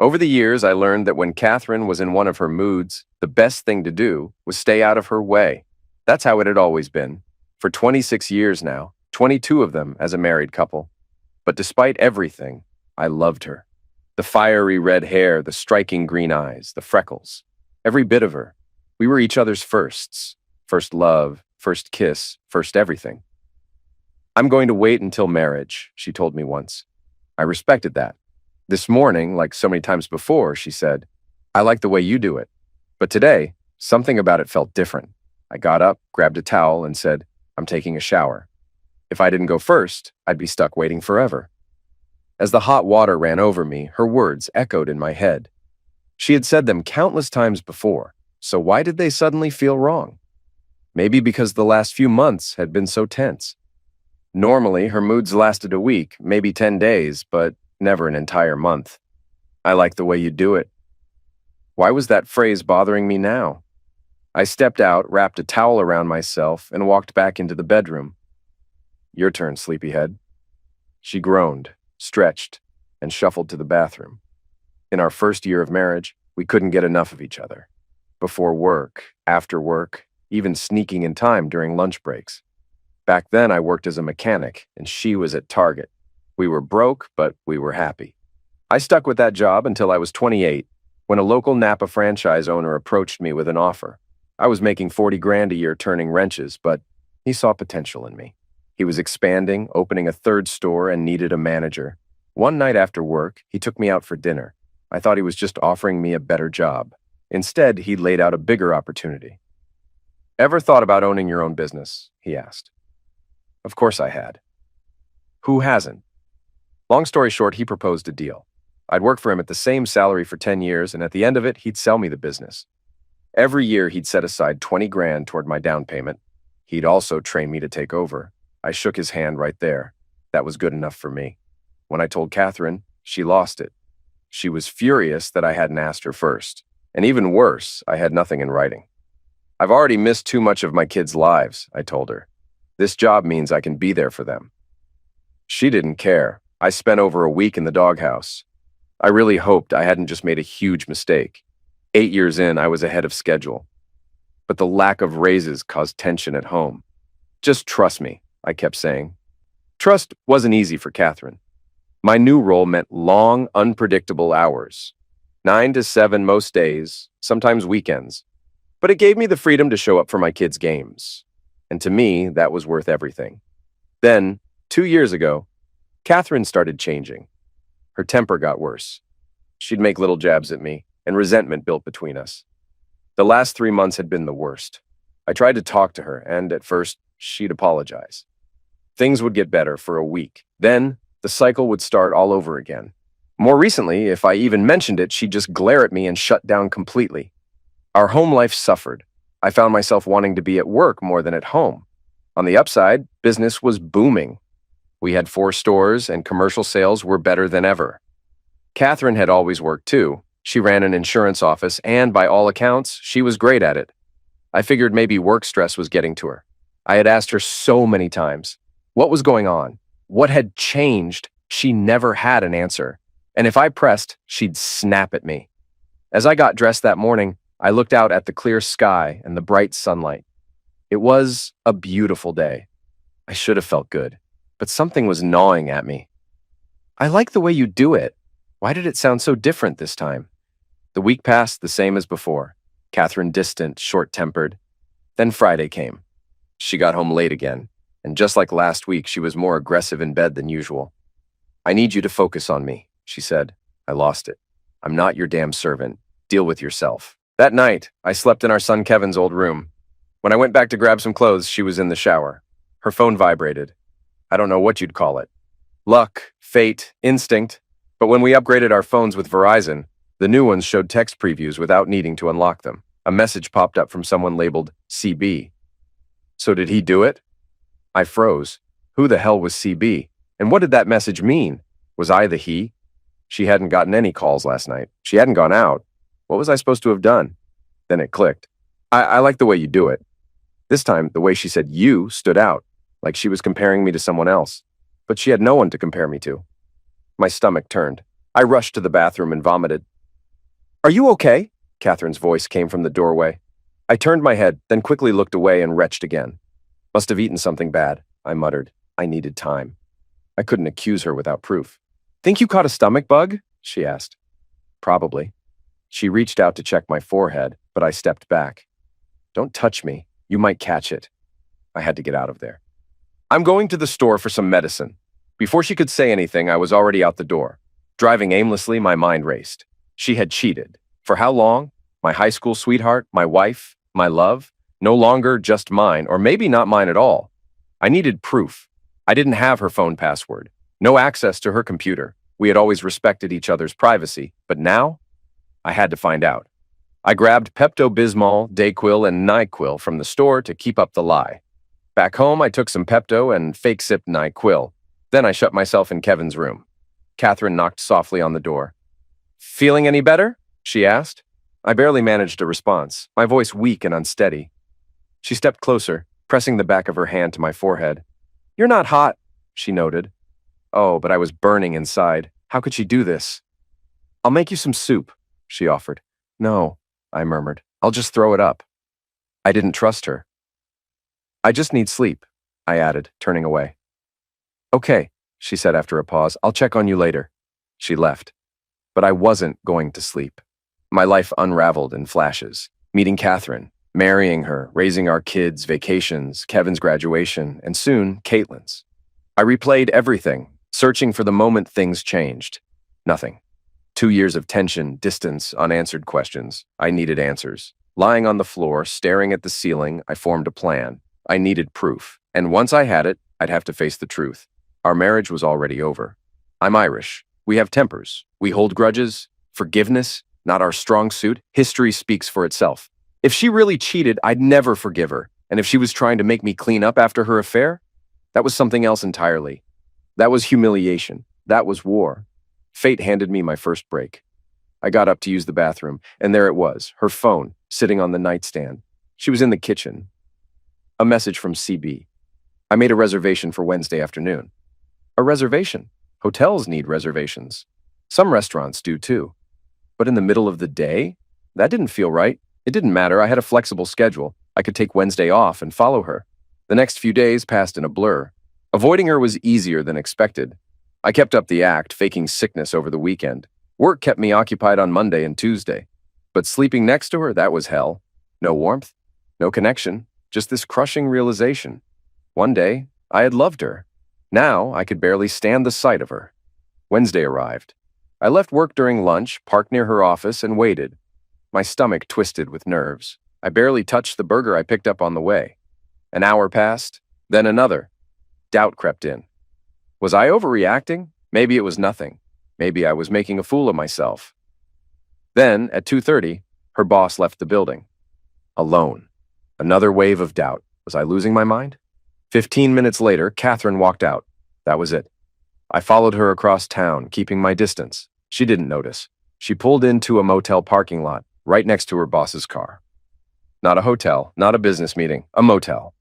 Over the years, I learned that when Catherine was in one of her moods, the best thing to do was stay out of her way. That's how it had always been. For 26 years now, 22 of them as a married couple. But despite everything, I loved her. The fiery red hair, the striking green eyes, the freckles. Every bit of her. We were each other's firsts. First love, first kiss, first everything. I'm going to wait until marriage, she told me once. I respected that. This morning, like so many times before, she said, I like the way you do it. But today, something about it felt different. I got up, grabbed a towel, and said, I'm taking a shower. If I didn't go first, I'd be stuck waiting forever. As the hot water ran over me, her words echoed in my head. She had said them countless times before, so why did they suddenly feel wrong? Maybe because the last few months had been so tense. Normally, her moods lasted a week, maybe 10 days, but never an entire month. I like the way you do it. Why was that phrase bothering me now? I stepped out, wrapped a towel around myself, and walked back into the bedroom. Your turn, sleepyhead. She groaned, stretched, and shuffled to the bathroom. In our first year of marriage, we couldn't get enough of each other. Before work, after work, even sneaking in time during lunch breaks. Back then, I worked as a mechanic, and she was at Target. We were broke, but we were happy. I stuck with that job until I was 28, when a local Napa franchise owner approached me with an offer. I was making 40 grand a year turning wrenches, but he saw potential in me. He was expanding, opening a third store, and needed a manager. One night after work, he took me out for dinner. I thought he was just offering me a better job. Instead, he laid out a bigger opportunity. Ever thought about owning your own business? He asked. Of course I had. Who hasn't? Long story short, he proposed a deal. I'd work for him at the same salary for 10 years, and at the end of it, he'd sell me the business. Every year, he'd set aside 20 grand toward my down payment. He'd also train me to take over. I shook his hand right there. That was good enough for me. When I told Catherine, she lost it. She was furious that I hadn't asked her first. And even worse, I had nothing in writing. I've already missed too much of my kids' lives, I told her. This job means I can be there for them. She didn't care. I spent over a week in the doghouse. I really hoped I hadn't just made a huge mistake. 8 years in, I was ahead of schedule. But the lack of raises caused tension at home. Just trust me, I kept saying. Trust wasn't easy for Catherine. My new role meant long, unpredictable hours. 9 to 7 most days, sometimes weekends. But it gave me the freedom to show up for my kids' games. And to me, that was worth everything. Then, 2 years ago, Catherine started changing. Her temper got worse. She'd make little jabs at me, and resentment built between us. The last 3 months had been the worst. I tried to talk to her, and at first, she'd apologize. Things would get better for a week. Then, the cycle would start all over again. More recently, if I even mentioned it, she'd just glare at me and shut down completely. Our home life suffered. I found myself wanting to be at work more than at home. On the upside, business was booming. We had 4 stores, and commercial sales were better than ever. Catherine had always worked too. She ran an insurance office, and by all accounts, she was great at it. I figured maybe work stress was getting to her. I had asked her so many times. What was going on? What had changed? She never had an answer. And if I pressed, she'd snap at me. As I got dressed that morning, I looked out at the clear sky and the bright sunlight. It was a beautiful day. I should have felt good, but something was gnawing at me. I like the way you do it. Why did it sound so different this time? The week passed the same as before. Catherine distant, short-tempered. Then Friday came. She got home late again, and just like last week, she was more aggressive in bed than usual. I need you to focus on me, she said. I lost it. I'm not your damn servant. Deal with yourself. That night, I slept in our son Kevin's old room. When I went back to grab some clothes, she was in the shower. Her phone vibrated. I don't know what you'd call it. Luck, fate, instinct. But when we upgraded our phones with Verizon, the new ones showed text previews without needing to unlock them. A message popped up from someone labeled CB. So did he do it? I froze. Who the hell was CB? And what did that message mean? Was I the he? She hadn't gotten any calls last night. She hadn't gone out. What was I supposed to have done? Then it clicked. I like the way you do it. This time, the way she said you stood out, like she was comparing me to someone else. But she had no one to compare me to. My stomach turned. I rushed to the bathroom and vomited. Are you okay? Catherine's voice came from the doorway. I turned my head, then quickly looked away and retched again. Must have eaten something bad, I muttered. I needed time. I couldn't accuse her without proof. Think you caught a stomach bug? She asked. Probably. She reached out to check my forehead, but I stepped back. Don't touch me. You might catch it. I had to get out of there. I'm going to the store for some medicine. Before she could say anything, I was already out the door. Driving aimlessly, my mind raced. She had cheated. For how long? My high school sweetheart, my wife, my love, no longer just mine, or maybe not mine at all. I needed proof. I didn't have her phone password. No access to her computer. We had always respected each other's privacy, but now I had to find out. I grabbed Pepto-Bismol, Dayquil, and NyQuil from the store to keep up the lie. Back home, I took some Pepto and fake-sipped NyQuil. Then I shut myself in Kevin's room. Catherine knocked softly on the door. Feeling any better? She asked. I barely managed a response, my voice weak and unsteady. She stepped closer, pressing the back of her hand to my forehead. You're not hot, she noted. Oh, but I was burning inside. How could she do this? I'll make you some soup, she offered. No, I murmured. I'll just throw it up. I didn't trust her. I just need sleep, I added, turning away. Okay, she said after a pause. I'll check on you later. She left. But I wasn't going to sleep. My life unraveled in flashes. Meeting Catherine, marrying her, raising our kids, vacations, Kevin's graduation, and soon, Caitlin's. I replayed everything, searching for the moment things changed. Nothing. 2 years of tension, distance, unanswered questions. I needed answers. Lying on the floor, staring at the ceiling, I formed a plan. I needed proof. And once I had it, I'd have to face the truth. Our marriage was already over. I'm Irish. We have tempers. We hold grudges. Forgiveness, not our strong suit. History speaks for itself. If she really cheated, I'd never forgive her. And if she was trying to make me clean up after her affair, that was something else entirely. That was humiliation. That was war. Fate handed me my first break. I got up to use the bathroom, and there it was, her phone, sitting on the nightstand. She was in the kitchen. A message from CB. I made a reservation for Wednesday afternoon. A reservation? Hotels need reservations. Some restaurants do too. But in the middle of the day? That didn't feel right. It didn't matter. I had a flexible schedule. I could take Wednesday off and follow her. The next few days passed in a blur. Avoiding her was easier than expected. I kept up the act, faking sickness over the weekend. Work kept me occupied on Monday and Tuesday. But sleeping next to her, that was hell. No warmth, no connection, just this crushing realization. One day, I had loved her. Now, I could barely stand the sight of her. Wednesday arrived. I left work during lunch, parked near her office, and waited. My stomach twisted with nerves. I barely touched the burger I picked up on the way. An hour passed, then another. Doubt crept in. Was I overreacting? Maybe it was nothing. Maybe I was making a fool of myself. Then, at 2:30, her boss left the building. Alone. Another wave of doubt. Was I losing my mind? 15 minutes later, Catherine walked out. That was it. I followed her across town, keeping my distance. She didn't notice. She pulled into a motel parking lot, right next to her boss's car. Not a hotel, not a business meeting, a motel.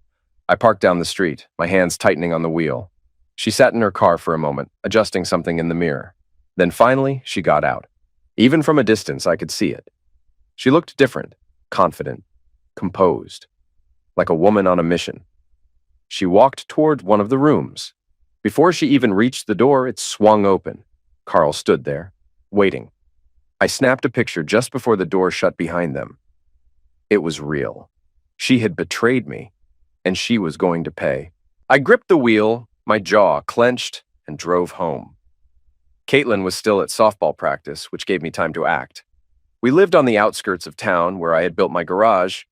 I parked down the street, my hands tightening on the wheel. She sat in her car for a moment, adjusting something in the mirror. Then finally, she got out. Even from a distance, I could see it. She looked different, confident, composed, like a woman on a mission. She walked toward one of the rooms. Before she even reached the door, it swung open. Carl stood there, waiting. I snapped a picture just before the door shut behind them. It was real. She had betrayed me, and she was going to pay. I gripped the wheel, my jaw clenched, and drove home. Caitlin was still at softball practice, which gave me time to act. We lived on the outskirts of town where I had built my garage.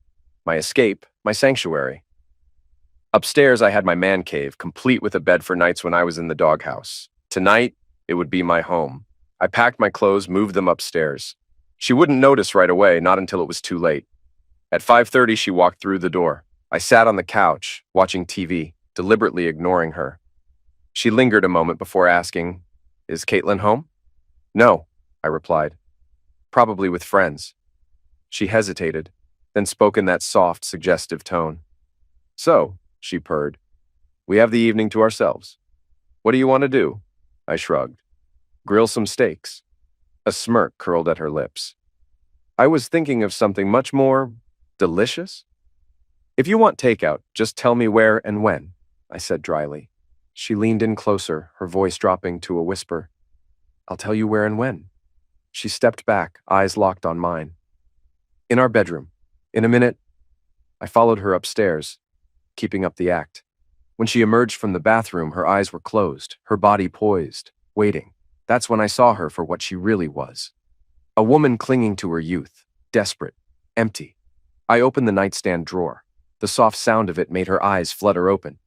my escape, my sanctuary. Upstairs, I had my man cave, complete with a bed for nights when I was in the doghouse. Tonight, it would be my home. I packed my clothes, moved them upstairs. She wouldn't notice right away, not until it was too late. At 5:30, she walked through the door. I sat on the couch, watching TV, deliberately ignoring her. She lingered a moment before asking, "Is Caitlin home?" "No," I replied. "Probably with friends." She hesitated, then spoke in that soft, suggestive tone. "So," she purred, "we have the evening to ourselves. What do you want to do?" I shrugged. "Grill some steaks." A smirk curled at her lips. "I was thinking of something much more delicious." "If you want takeout, just tell me where and when," I said dryly. She leaned in closer, her voice dropping to a whisper. "I'll tell you where and when." She stepped back, eyes locked on mine. "In our bedroom. In a minute." I followed her upstairs, keeping up the act. When she emerged from the bathroom, her eyes were closed, her body poised, waiting. That's when I saw her for what she really was. A woman clinging to her youth, desperate, empty. I opened the nightstand drawer. The soft sound of it made her eyes flutter open.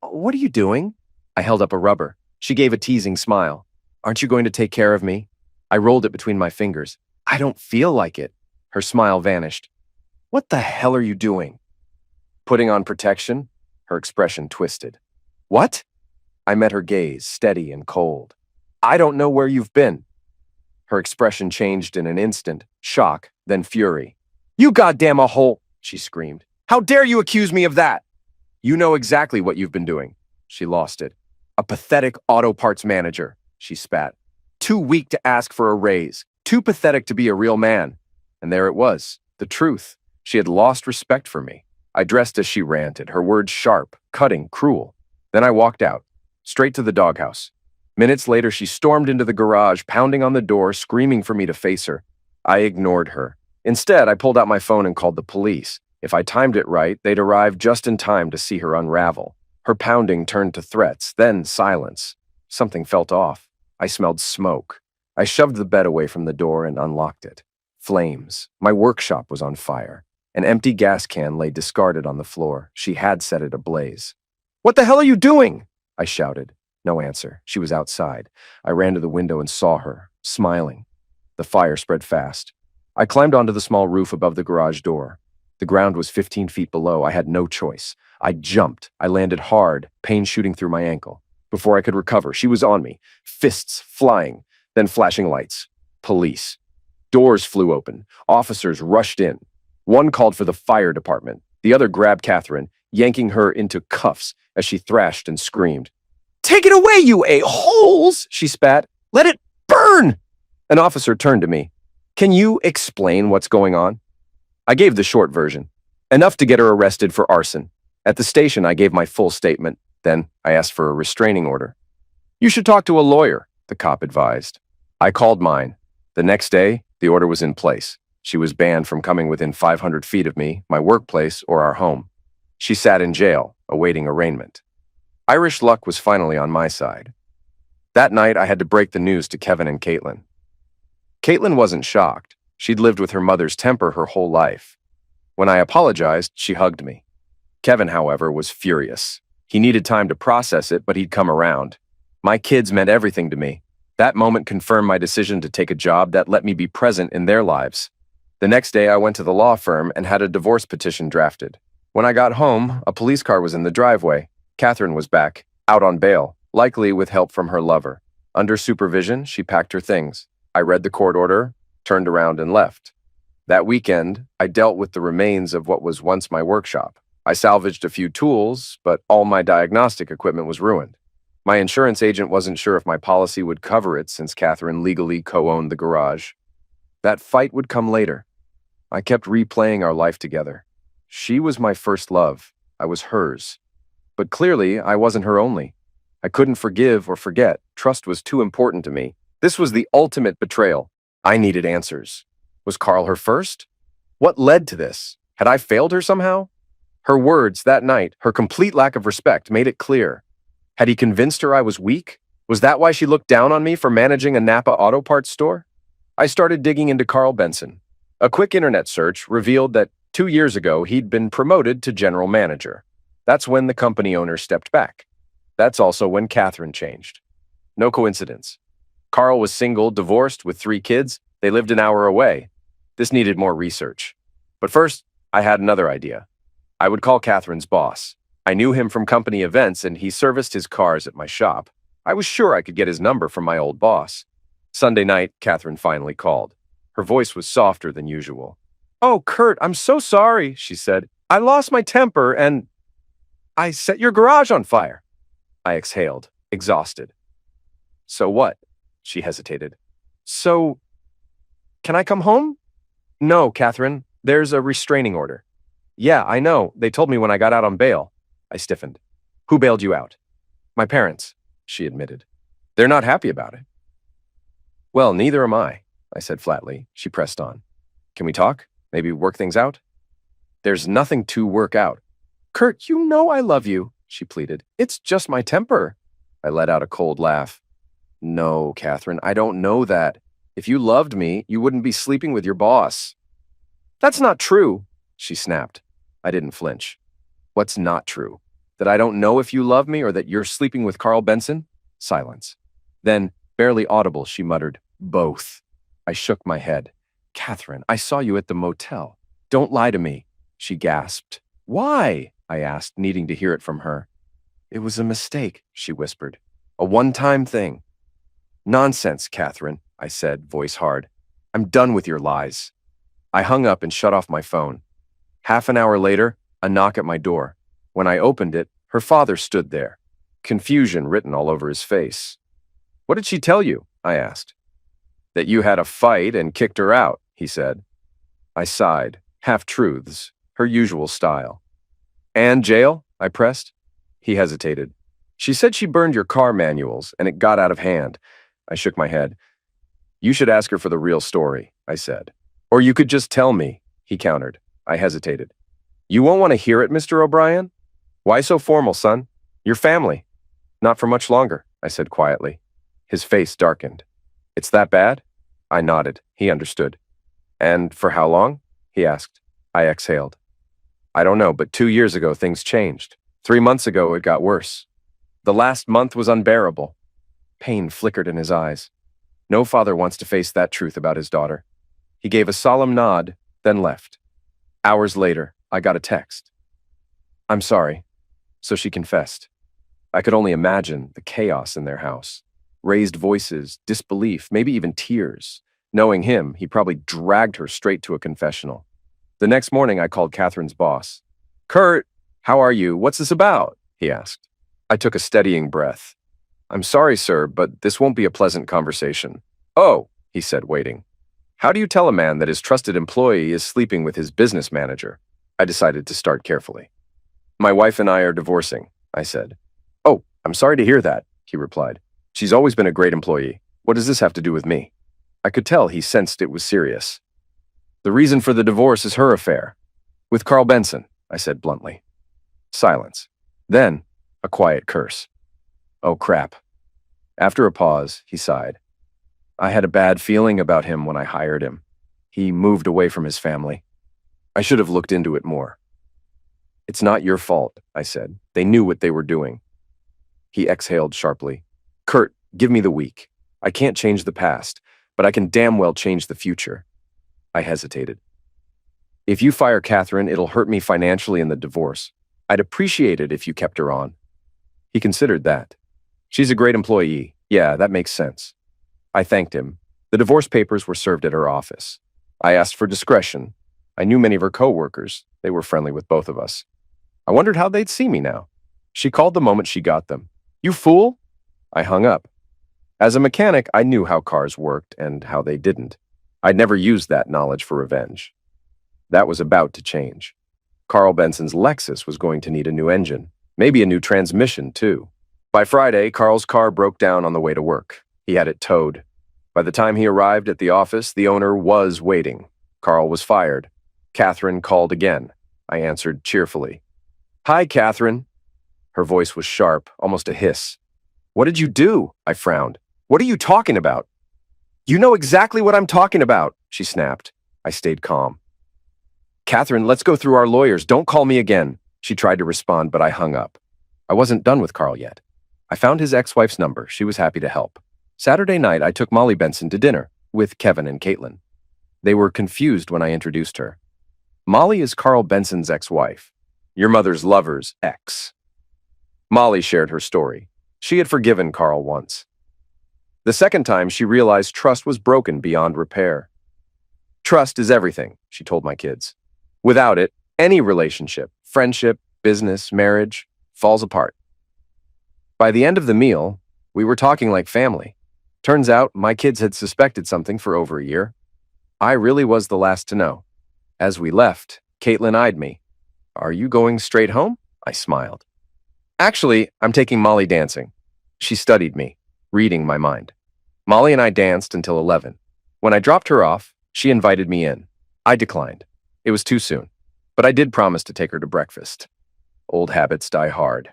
"What are you doing?" I held up a rubber. She gave a teasing smile. "Aren't you going to take care of me?" I rolled it between my fingers. "I don't feel like it." Her smile vanished. "What the hell are you doing?" "Putting on protection?" Her expression twisted. "What?" I met her gaze, steady and cold. "I don't know where you've been." Her expression changed in an instant, shock, then fury. "You goddamn a hole!" she screamed. "How dare you accuse me of that?" "You know exactly what you've been doing." She lost it. "A pathetic auto parts manager," she spat. "Too weak to ask for a raise. Too pathetic to be a real man." And there it was, the truth. She had lost respect for me. I dressed as she ranted, her words sharp, cutting, cruel. Then I walked out, straight to the doghouse. Minutes later, she stormed into the garage, pounding on the door, screaming for me to face her. I ignored her. Instead, I pulled out my phone and called the police. If I timed it right, they'd arrive just in time to see her unravel. Her pounding turned to threats, then silence. Something felt off. I smelled smoke. I shoved the bed away from the door and unlocked it. Flames. My workshop was on fire. An empty gas can lay discarded on the floor. She had set it ablaze. "What the hell are you doing?" I shouted. No answer. She was outside. I ran to the window and saw her, smiling. The fire spread fast. I climbed onto the small roof above the garage door. The ground was 15 feet below. I had no choice. I jumped. I landed hard, pain shooting through my ankle. Before I could recover, she was on me, fists flying, then flashing lights. Police. Doors flew open. Officers rushed in. One called for the fire department. The other grabbed Catherine, yanking her into cuffs as she thrashed and screamed. "Take it away, you a-holes!" she spat. "Let it burn!" An officer turned to me. "Can you explain what's going on?" I gave the short version. Enough to get her arrested for arson. At the station, I gave my full statement. Then I asked for a restraining order. "You should talk to a lawyer," the cop advised. I called mine. The next day, the order was in place. She was banned from coming within 500 feet of me, my workplace, or our home. She sat in jail, awaiting arraignment. Irish luck was finally on my side. That night, I had to break the news to Kevin and Caitlin. Caitlin wasn't shocked. She'd lived with her mother's temper her whole life. When I apologized, she hugged me. Kevin, however, was furious. He needed time to process it, but he'd come around. My kids meant everything to me. That moment confirmed my decision to take a job that let me be present in their lives. The next day, I went to the law firm and had a divorce petition drafted. When I got home, a police car was in the driveway. Catherine was back, out on bail, likely with help from her lover. Under supervision, she packed her things. I read the court order, turned around and left. That weekend, I dealt with the remains of what was once my workshop. I salvaged a few tools, but all my diagnostic equipment was ruined. My insurance agent wasn't sure if my policy would cover it since Catherine legally co-owned the garage. That fight would come later. I kept replaying our life together. She was my first love. I was hers. But clearly, I wasn't her only. I couldn't forgive or forget. Trust was too important to me. This was the ultimate betrayal. I needed answers. Was Carl her first? What led to this? Had I failed her somehow? Her words that night, her complete lack of respect, made it clear. Had he convinced her I was weak? Was that why she looked down on me for managing a Napa auto parts store? I started digging into Carl Benson. A quick internet search revealed that 2 years ago, he'd been promoted to general manager. That's when the company owner stepped back. That's also when Catherine changed. No coincidence. Carl was single, divorced, with 3 kids. They lived an hour away. This needed more research. But first, I had another idea. I would call Catherine's boss. I knew him from company events, and he serviced his cars at my shop. I was sure I could get his number from my old boss. Sunday night, Catherine finally called. Her voice was softer than usual. "Oh, Kurt, I'm so sorry," she said. "I lost my temper and I set your garage on fire." I exhaled, exhausted. "So what?" She hesitated. "So, can I come home?" "No, Catherine. There's a restraining order." "Yeah, I know. They told me when I got out on bail." I stiffened. "Who bailed you out?" "My parents," she admitted. "They're not happy about it." "Well, neither am I," said flatly. She pressed on. "Can we talk? Maybe work things out?" "There's nothing to work out." "Kurt, you know I love you," she pleaded. "It's just my temper." I let out a cold laugh. "No, Catherine, I don't know that. If you loved me, you wouldn't be sleeping with your boss." "That's not true," she snapped. I didn't flinch. "What's not true? That I don't know if you love me or that you're sleeping with Carl Benson?" Silence. Then, barely audible, she muttered, "Both." I shook my head. "Catherine, I saw you at the motel. Don't lie to me," she gasped. "Why?" I asked, needing to hear it from her. "It was a mistake," she whispered. "A one-time thing." "Nonsense, Catherine," I said, voice hard. "I'm done with your lies." I hung up and shut off my phone. Half an hour later, a knock at my door. When I opened it, her father stood there, confusion written all over his face. "What did she tell you?" I asked. "That you had a fight and kicked her out," he said. I sighed, half-truths, her usual style. "And jail?" I pressed. He hesitated. "She said she burned your car manuals, and it got out of hand." I shook my head. "You should ask her for the real story," I said. "Or you could just tell me," he countered. I hesitated. "You won't want to hear it, Mr. O'Brien?" "Why so formal, son? Your family." "Not for much longer," I said quietly. His face darkened. "It's that bad?" I nodded. He understood. "And for how long?" he asked. I exhaled. "I don't know, but 2 years ago things changed. 3 months ago it got worse. The last month was unbearable." Pain flickered in his eyes. No father wants to face that truth about his daughter. He gave a solemn nod, then left. Hours later, I got a text. "I'm sorry." So she confessed. I could only imagine the chaos in their house. Raised voices, disbelief, maybe even tears. Knowing him, he probably dragged her straight to a confessional. The next morning, I called Catherine's boss. "Kurt, how are you? What's this about?" he asked. I took a steadying breath. "I'm sorry, sir, but this won't be a pleasant conversation." "Oh," he said, waiting. "How do you tell a man that his trusted employee is sleeping with his business manager?" I decided to start carefully. "My wife and I are divorcing," I said. "Oh, I'm sorry to hear that," he replied. "She's always been a great employee. What does this have to do with me?" I could tell he sensed it was serious. "The reason for the divorce is her affair. With Carl Benson," I said bluntly. Silence. Then, a quiet curse. "Oh, crap." After a pause, he sighed. "I had a bad feeling about him when I hired him. He moved away from his family. I should have looked into it more." "It's not your fault," I said. "They knew what they were doing." He exhaled sharply. "Kurt, give me the week. I can't change the past, but I can damn well change the future." I hesitated. "If you fire Catherine, it'll hurt me financially in the divorce. I'd appreciate it if you kept her on." He considered that. "She's a great employee. Yeah, that makes sense." I thanked him. The divorce papers were served at her office. I asked for discretion. I knew many of her co-workers. They were friendly with both of us. I wondered how they'd see me now. She called the moment she got them. "You fool!" I hung up. As a mechanic, I knew how cars worked and how they didn't. I'd never used that knowledge for revenge. That was about to change. Carl Benson's Lexus was going to need a new engine, maybe a new transmission, too. By Friday, Carl's car broke down on the way to work. He had it towed. By the time he arrived at the office, the owner was waiting. Carl was fired. Catherine called again. I answered cheerfully. "Hi, Catherine." Her voice was sharp, almost a hiss. "What did you do?" I frowned. "What are you talking about?" "You know exactly what I'm talking about," she snapped. I stayed calm. Catherine, let's go through our lawyers. Don't call me again. She tried to respond, but I hung up. I wasn't done with Carl yet. I found his ex-wife's number. She was happy to help. Saturday night, I took Molly Benson to dinner with Kevin and Caitlin. They were confused when I introduced her. Molly is Carl Benson's ex-wife, your mother's lover's ex. Molly shared her story. She had forgiven Carl once. The second time, she realized trust was broken beyond repair. Trust is everything, she told my kids. Without it, any relationship, friendship, business, marriage, falls apart. By the end of the meal, we were talking like family. Turns out, my kids had suspected something for over a year. I really was the last to know. As we left, Caitlin eyed me. Are you going straight home? I smiled. Actually, I'm taking Molly dancing. She studied me, reading my mind. Molly and I danced until 11. When I dropped her off, she invited me in. I declined. It was too soon, but I did promise to take her to breakfast. Old habits die hard.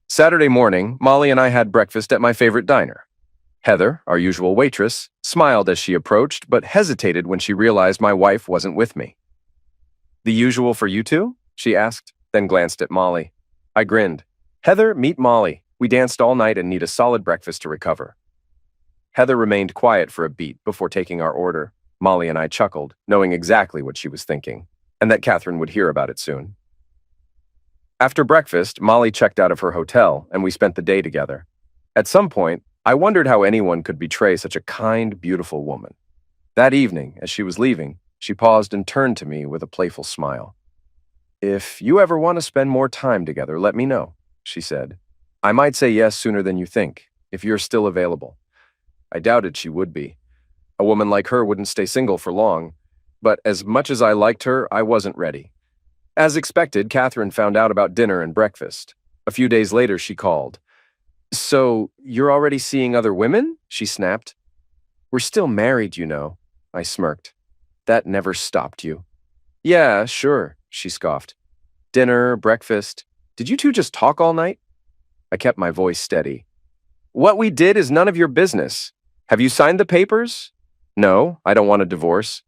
Saturday morning, Molly and I had breakfast at my favorite diner. Heather, our usual waitress, smiled as she approached, but hesitated when she realized my wife wasn't with me. The usual for you two? She asked, then glanced at Molly. I grinned. Heather, meet Molly. We danced all night and need a solid breakfast to recover. Heather remained quiet for a beat before taking our order. Molly and I chuckled, knowing exactly what she was thinking, and that Catherine would hear about it soon. After breakfast, Molly checked out of her hotel, and we spent the day together. At some point, I wondered how anyone could betray such a kind, beautiful woman. That evening, as she was leaving, she paused and turned to me with a playful smile. If you ever want to spend more time together, let me know, she said. I might say yes sooner than you think, if you're still available. I doubted she would be. A woman like her wouldn't stay single for long, but as much as I liked her, I wasn't ready. As expected, Catherine found out about dinner and breakfast. A few days later, she called. So, you're already seeing other women? She snapped. We're still married, you know, I smirked. That never stopped you. Yeah, sure, she scoffed. Dinner, breakfast. Did you two just talk all night? I kept my voice steady. What we did is none of your business. Have you signed the papers? No, I don't want a divorce.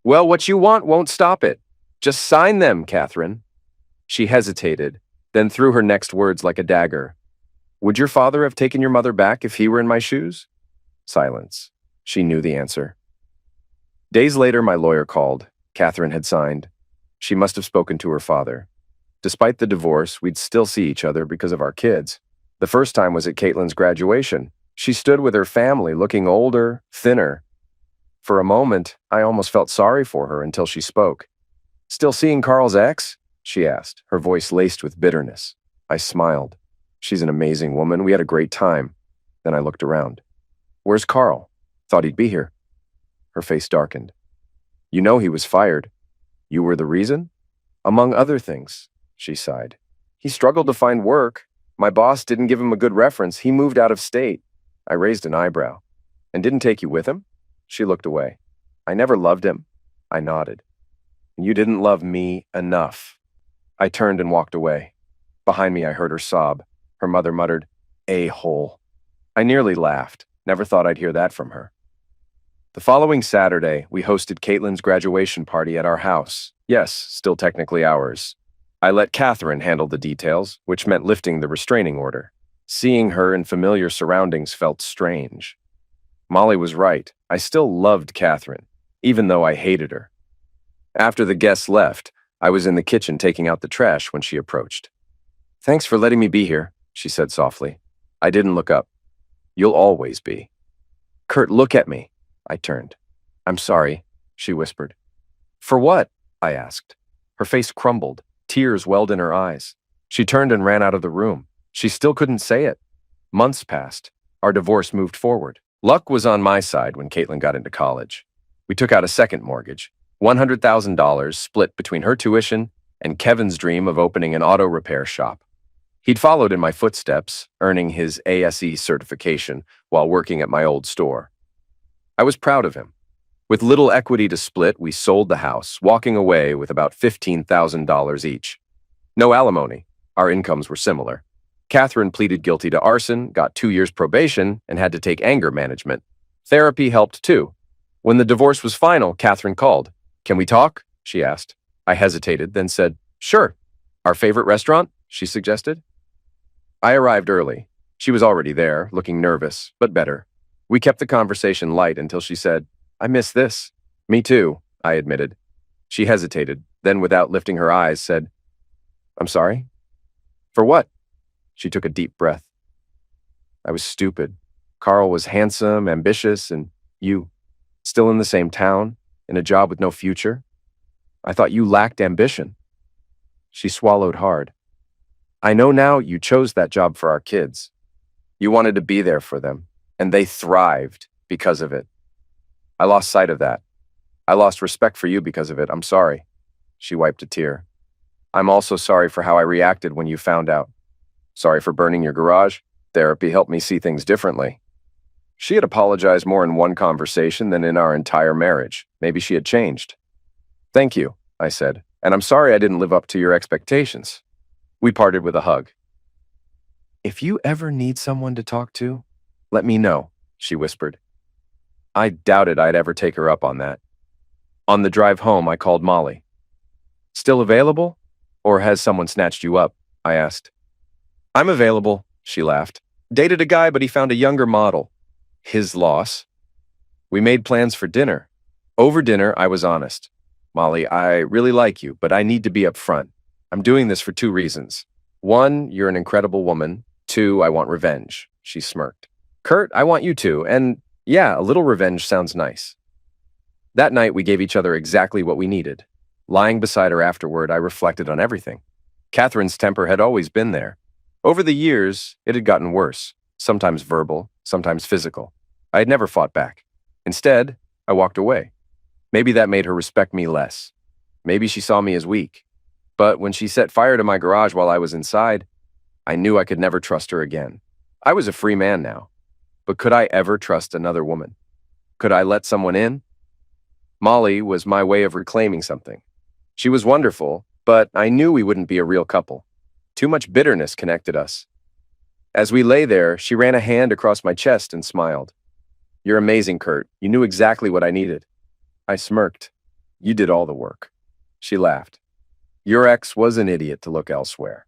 Well, what you want won't stop it. Just sign them, Catherine. She hesitated, then threw her next words like a dagger. Would your father have taken your mother back if he were in my shoes? Silence. She knew the answer. Days later, my lawyer called. Catherine had signed. She must have spoken to her father. Despite the divorce, we'd still see each other because of our kids. The first time was at Caitlin's graduation. She stood with her family, looking older, thinner. For a moment, I almost felt sorry for her until she spoke. Still seeing Carl's ex? She asked, her voice laced with bitterness. I smiled. She's an amazing woman. We had a great time. Then I looked around. Where's Carl? Thought he'd be here. Her face darkened. You know he was fired. You were the reason? Among other things, she sighed. He struggled to find work. My boss didn't give him a good reference. He moved out of state. I raised an eyebrow. And didn't take you with him? She looked away. I never loved him. I nodded. You didn't love me enough. I turned and walked away. Behind me, I heard her sob. Her mother muttered, "A-hole." I nearly laughed. Never thought I'd hear that from her. The following Saturday, we hosted Caitlin's graduation party at our house. Yes, still technically ours. I let Catherine handle the details, which meant lifting the restraining order. Seeing her in familiar surroundings felt strange. Molly was right. I still loved Catherine, even though I hated her. After the guests left, I was in the kitchen taking out the trash when she approached. Thanks for letting me be here, she said softly. I didn't look up. You'll always be. Kurt, look at me. I turned. I'm sorry, she whispered. For what? I asked. Her face crumbled. Tears welled in her eyes. She turned and ran out of the room. She still couldn't say it. Months passed. Our divorce moved forward. Luck was on my side when Caitlin got into college. We took out a second mortgage, $100,000 split between her tuition and Kevin's dream of opening an auto repair shop. He'd followed in my footsteps, earning his ASE certification while working at my old store. I was proud of him. With little equity to split, we sold the house, walking away with about $15,000 each. No alimony. Our incomes were similar. Catherine pleaded guilty to arson, got 2 years probation, and had to take anger management. Therapy helped too. When the divorce was final, Catherine called. Can we talk? she asked. I hesitated, then said, "Sure. Our favorite restaurant?" she suggested. I arrived early. She was already there, looking nervous, but better. We kept the conversation light until she said, "I miss this." "Me too," I admitted. She hesitated, then without lifting her eyes said, "I'm sorry?" "For what?" She took a deep breath. I was stupid. Carl was handsome, ambitious, and you, still in the same town, in a job with no future. I thought you lacked ambition. She swallowed hard. "I know now you chose that job for our kids. You wanted to be there for them, and they thrived because of it. I lost sight of that. I lost respect for you because of it. I'm sorry." She wiped a tear. "I'm also sorry for how I reacted when you found out. Sorry for burning your garage. Therapy helped me see things differently." She had apologized more in one conversation than in our entire marriage. Maybe she had changed. "Thank you," I said, "and I'm sorry I didn't live up to your expectations." We parted with a hug. "If you ever need someone to talk to, let me know," she whispered. I doubted I'd ever take her up on that. On the drive home, I called Molly. "Still available? Or has someone snatched you up?" I asked. "I'm available," she laughed. "Dated a guy, but he found a younger model. His loss." We made plans for dinner. Over dinner, I was honest. "Molly, I really like you, but I need to be upfront. I'm doing this for 2 reasons. 1, you're an incredible woman. 2, I want revenge." She smirked. "Kurt, I want you too, and yeah, a little revenge sounds nice." That night, we gave each other exactly what we needed. Lying beside her afterward, I reflected on everything. Catherine's temper had always been there. Over the years, it had gotten worse, sometimes verbal, sometimes physical. I had never fought back. Instead, I walked away. Maybe that made her respect me less. Maybe she saw me as weak. But when she set fire to my garage while I was inside, I knew I could never trust her again. I was a free man now. But could I ever trust another woman? Could I let someone in? Molly was my way of reclaiming something. She was wonderful, but I knew we wouldn't be a real couple. Too much bitterness connected us. As we lay there, she ran a hand across my chest and smiled. "You're amazing, Kurt. You knew exactly what I needed." I smirked. "You did all the work." She laughed. "Your ex was an idiot to look elsewhere."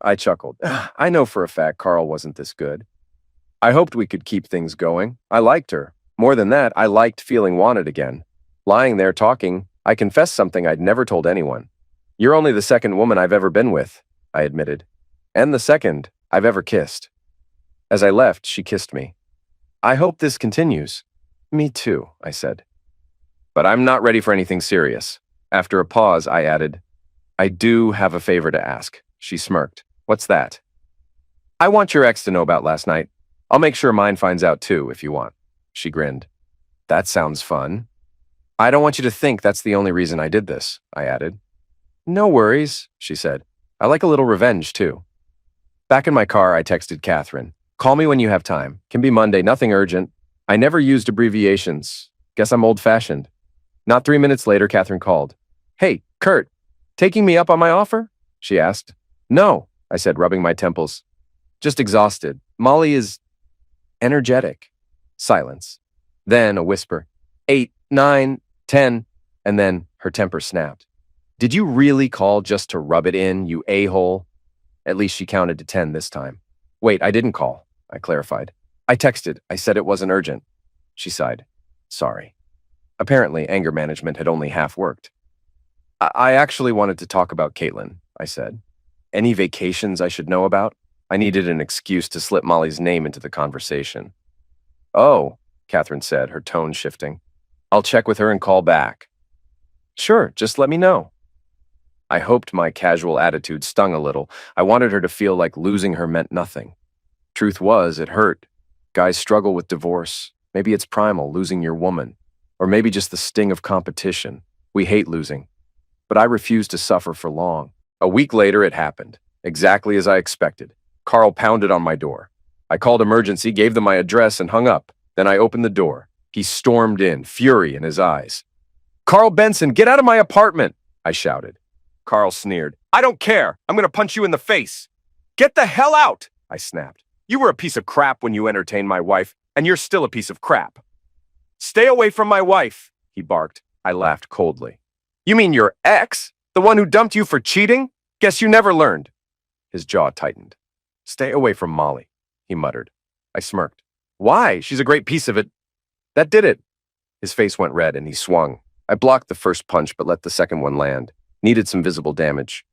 I chuckled. I know for a fact Carl wasn't this good. I hoped we could keep things going. I liked her. More than that, I liked feeling wanted again. Lying there talking, I confessed something I'd never told anyone. "You're only the second woman I've ever been with," I admitted. "And the second I've ever kissed." As I left, she kissed me. "I hope this continues." "Me too," I said. "But I'm not ready for anything serious." After a pause, I added, "I do have a favor to ask." She smirked. "What's that?" "I want your ex to know about last night. I'll make sure mine finds out too, if you want." She grinned. "That sounds fun." "I don't want you to think that's the only reason I did this," I added. "No worries," she said. "I like a little revenge too." Back in my car, I texted Catherine. "Call me when you have time. Can be Monday, nothing urgent. I never used abbreviations. Guess I'm old-fashioned." Not 3 minutes later, Catherine called. "Hey, Kurt, taking me up on my offer?" she asked. "No," I said, rubbing my temples. "Just exhausted. Molly is energetic." Silence. Then a whisper. 8, 9, 10, and then her temper snapped. "Did you really call just to rub it in, you a-hole?" At least she counted to 10 this time. "Wait, I didn't call," I clarified. "I texted. I said it wasn't urgent." She sighed. "Sorry." Apparently, anger management had only half worked. I actually wanted to talk about Caitlin," I said. "Any vacations I should know about?" I needed an excuse to slip Molly's name into the conversation. "Oh," Catherine said, her tone shifting. "I'll check with her and call back." "Sure, just let me know." I hoped my casual attitude stung a little. I wanted her to feel like losing her meant nothing. Truth was, it hurt. Guys struggle with divorce. Maybe it's primal, losing your woman. Or maybe just the sting of competition. We hate losing. But I refused to suffer for long. A week later, it happened. Exactly as I expected. Carl pounded on my door. I called emergency, gave them my address, and hung up. Then I opened the door. He stormed in, fury in his eyes. "Carl Benson, get out of my apartment!" I shouted. Carl sneered. "I don't care. I'm going to punch you in the face." "Get the hell out!" I snapped. "You were a piece of crap when you entertained my wife, and you're still a piece of crap." "Stay away from my wife," he barked. I laughed coldly. You mean your ex? The one who dumped you for cheating? Guess you never learned. His jaw tightened. Stay away from Molly, he muttered. I smirked. Why? She's a great piece of it. That did it. His face went red and he swung. I blocked the first punch but let the second one land. Needed some visible damage.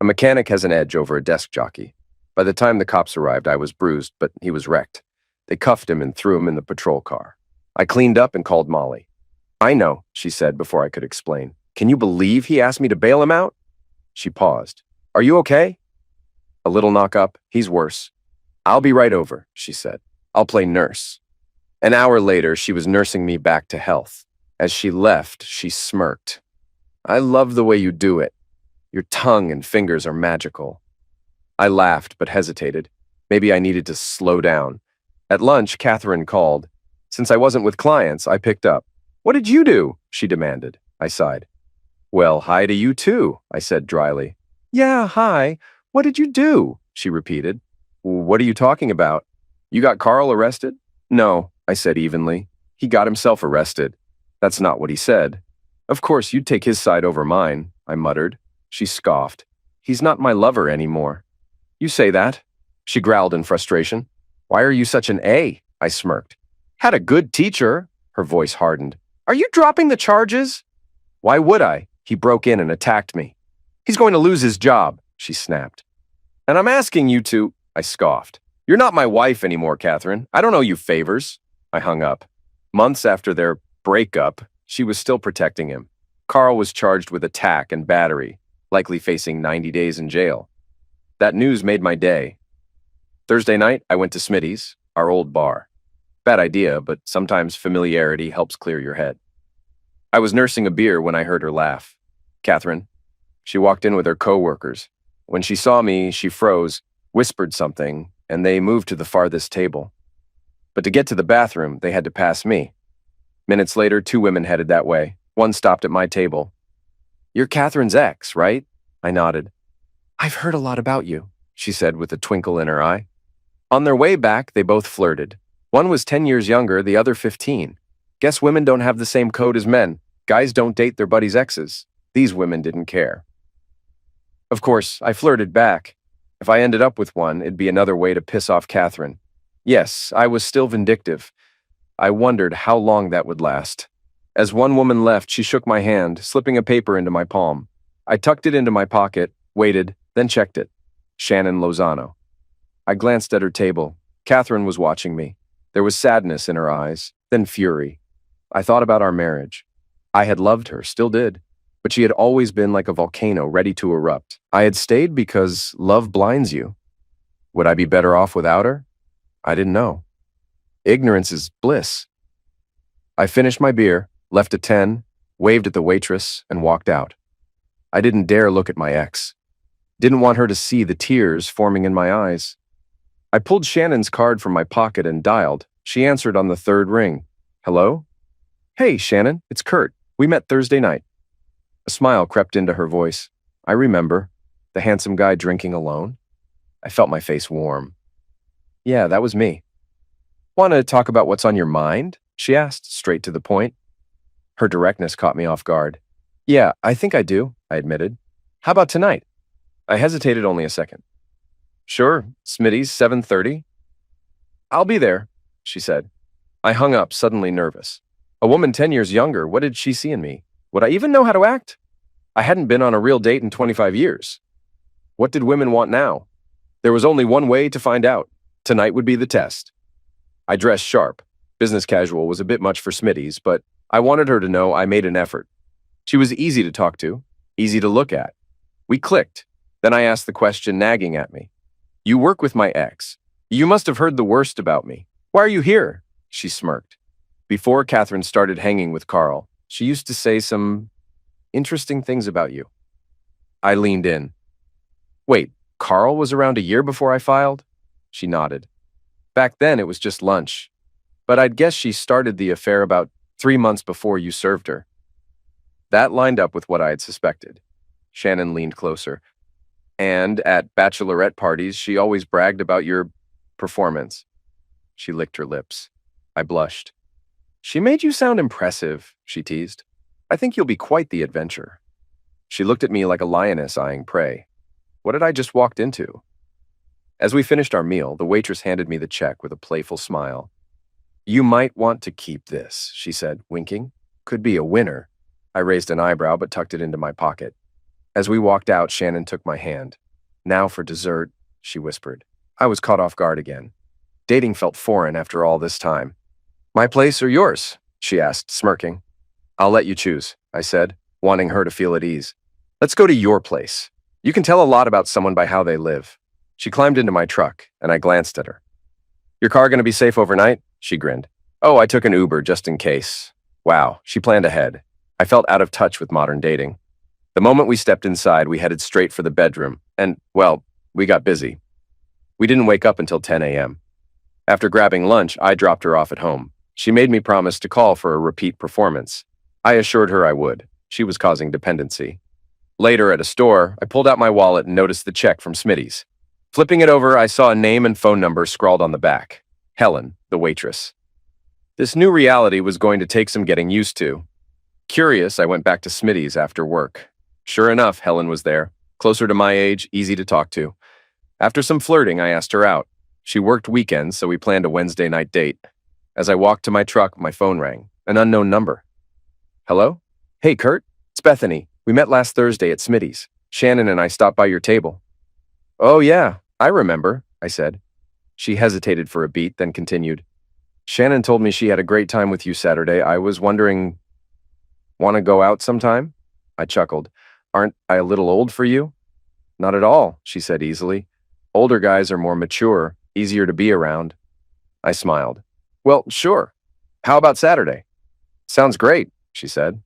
A mechanic has an edge over a desk jockey. By the time the cops arrived, I was bruised, but he was wrecked. They cuffed him and threw him in the patrol car. I cleaned up and called Molly. I know, she said before I could explain. Can you believe he asked me to bail him out? She paused. Are you okay? A little knock-up. He's worse. I'll be right over, she said. I'll play nurse. An hour later, she was nursing me back to health. As she left, she smirked. I love the way you do it. Your tongue and fingers are magical. I laughed but hesitated. Maybe I needed to slow down. At lunch, Catherine called. Since I wasn't with clients, I picked up. What did you do? She demanded. I sighed. Well, hi to you too, I said dryly. Yeah, hi. What did you do? She repeated. What are you talking about? You got Carl arrested? No, I said evenly. He got himself arrested. That's not what he said. Of course, you'd take his side over mine, I muttered. She scoffed. He's not my lover anymore. You say that? She growled in frustration. Why are you such an A? I smirked. Had a good teacher. Her voice hardened. Are you dropping the charges? Why would I? He broke in and attacked me. He's going to lose his job, she snapped. And I'm asking you to, I scoffed. You're not my wife anymore, Catherine. I don't owe you favors. I hung up. Months after their breakup, she was still protecting him. Carl was charged with attack and battery, likely facing 90 days in jail. That news made my day. Thursday night, I went to Smitty's, our old bar. Bad idea, but sometimes familiarity helps clear your head. I was nursing a beer when I heard her laugh. Catherine. She walked in with her co-workers. When she saw me, she froze, whispered something, and they moved to the farthest table. But to get to the bathroom, they had to pass me. Minutes later, 2 women headed that way. One stopped at my table. You're Catherine's ex, right? I nodded. I've heard a lot about you, she said with a twinkle in her eye. On their way back, they both flirted. One was 10 years younger, the other 15. Guess women don't have the same code as men. Guys don't date their buddies' exes. These women didn't care. Of course, I flirted back. If I ended up with one, it'd be another way to piss off Catherine. Yes, I was still vindictive. I wondered how long that would last. As one woman left, she shook my hand, slipping a paper into my palm. I tucked it into my pocket, waited, then checked it. Shannon Lozano. I glanced at her table. Catherine was watching me. There was sadness in her eyes, then fury. I thought about our marriage. I had loved her, still did, but she had always been like a volcano ready to erupt. I had stayed because love blinds you. Would I be better off without her? I didn't know. Ignorance is bliss. I finished my beer, left at 10, waved at the waitress, and walked out. I didn't dare look at my ex. Didn't want her to see the tears forming in my eyes. I pulled Shannon's card from my pocket and dialed. She answered on the 3rd ring. Hello? Hey, Shannon, it's Kurt. We met Thursday night. A smile crept into her voice. I remember. The handsome guy drinking alone. I felt my face warm. Yeah, that was me. Want to talk about what's on your mind? She asked, straight to the point. Her directness caught me off guard. Yeah, I think I do, I admitted. How about tonight? I hesitated only a second. Sure, Smitty's 7:30. I'll be there, she said. I hung up, suddenly nervous. A woman 10 years younger, what did she see in me? Would I even know how to act? I hadn't been on a real date in 25 years. What did women want now? There was only one way to find out. Tonight would be the test. I dressed sharp. Business casual was a bit much for Smitty's, but I wanted her to know I made an effort. She was easy to talk to, easy to look at. We clicked. Then I asked the question nagging at me. You work with my ex. You must have heard the worst about me. Why are you here? She smirked. Before Catherine started hanging with Carl, she used to say some interesting things about you. I leaned in. Wait, Carl was around a year before I filed? She nodded. Back then it was just lunch. But I'd guess she started the affair about 3 months before you served her. That lined up with what I had suspected. Shannon leaned closer. And at bachelorette parties, she always bragged about your performance. She licked her lips. I blushed. She made you sound impressive, she teased. I think you'll be quite the adventure. She looked at me like a lioness eyeing prey. What had I just walked into? As we finished our meal, the waitress handed me the check with a playful smile. You might want to keep this, she said, winking. Could be a winner. I raised an eyebrow but tucked it into my pocket. As we walked out, Shannon took my hand. Now for dessert, she whispered. I was caught off guard again. Dating felt foreign after all this time. My place or yours? She asked, smirking. I'll let you choose, I said, wanting her to feel at ease. Let's go to your place. You can tell a lot about someone by how they live. She climbed into my truck, and I glanced at her. Your car gonna be safe overnight? She grinned. Oh, I took an Uber just in case. Wow, she planned ahead. I felt out of touch with modern dating. The moment we stepped inside, we headed straight for the bedroom, and, well, we got busy. We didn't wake up until 10 a.m. After grabbing lunch, I dropped her off at home. She made me promise to call for a repeat performance. I assured her I would. She was causing dependency. Later at a store, I pulled out my wallet and noticed the check from Smitty's. Flipping it over, I saw a name and phone number scrawled on the back. Helen, the waitress. This new reality was going to take some getting used to. Curious, I went back to Smitty's after work. Sure enough, Helen was there, closer to my age, easy to talk to. After some flirting, I asked her out. She worked weekends, so we planned a Wednesday night date. As I walked to my truck, my phone rang. An unknown number. Hello? Hey, Kurt. It's Bethany. We met last Thursday at Smitty's. Shannon and I stopped by your table. Oh, yeah, I remember, I said. She hesitated for a beat, then continued. Shannon told me she had a great time with you Saturday. I was wondering, want to go out sometime? I chuckled. Aren't I a little old for you? Not at all, she said easily. Older guys are more mature, easier to be around. I smiled. Well, sure. How about Saturday? Sounds great, she said.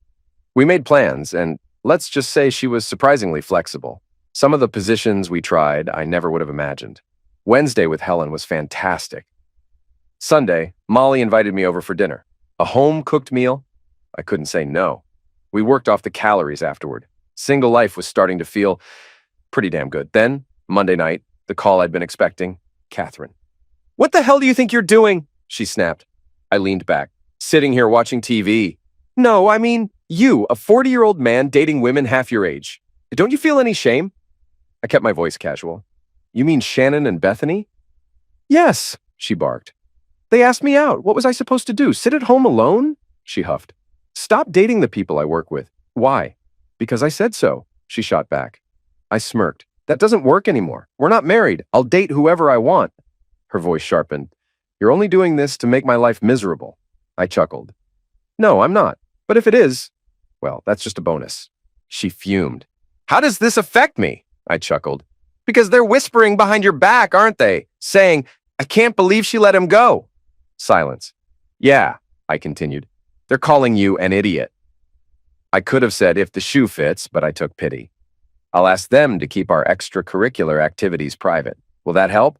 We made plans, and let's just say she was surprisingly flexible. Some of the positions we tried, I never would have imagined. Wednesday with Helen was fantastic. Sunday, Molly invited me over for dinner. A home-cooked meal? I couldn't say no. We worked off the calories afterward. Single life was starting to feel pretty damn good. Then, Monday night, the call I'd been expecting, Catherine. What the hell do you think you're doing? She snapped. I leaned back. Sitting here watching TV. No, I mean, you, a 40-year-old man dating women half your age. Don't you feel any shame? I kept my voice casual. You mean Shannon and Bethany? Yes, she barked. They asked me out. What was I supposed to do? Sit at home alone? She huffed. Stop dating the people I work with. Why? Because I said so, she shot back. I smirked. That doesn't work anymore. We're not married. I'll date whoever I want. Her voice sharpened. You're only doing this to make my life miserable. I chuckled. No, I'm not. But if it is, well, that's just a bonus. She fumed. How does this affect me? I chuckled. Because they're whispering behind your back, aren't they? Saying, I can't believe she let him go. Silence. Yeah, I continued. They're calling you an idiot. I could have said if the shoe fits, but I took pity. I'll ask them to keep our extracurricular activities private. Will that help?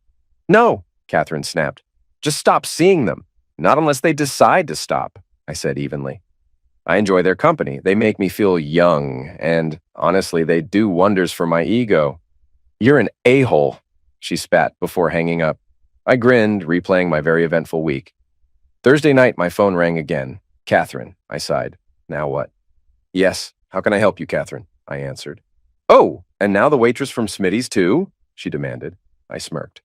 No, Catherine snapped. Just stop seeing them. Not unless they decide to stop, I said evenly. I enjoy their company. They make me feel young, and honestly, they do wonders for my ego. You're an a-hole, she spat before hanging up. I grinned, replaying my very eventful week. Thursday night, my phone rang again. Catherine, I sighed. Now what? Yes, how can I help you, Catherine? I answered. Oh, and now the waitress from Smitty's too? She demanded. I smirked.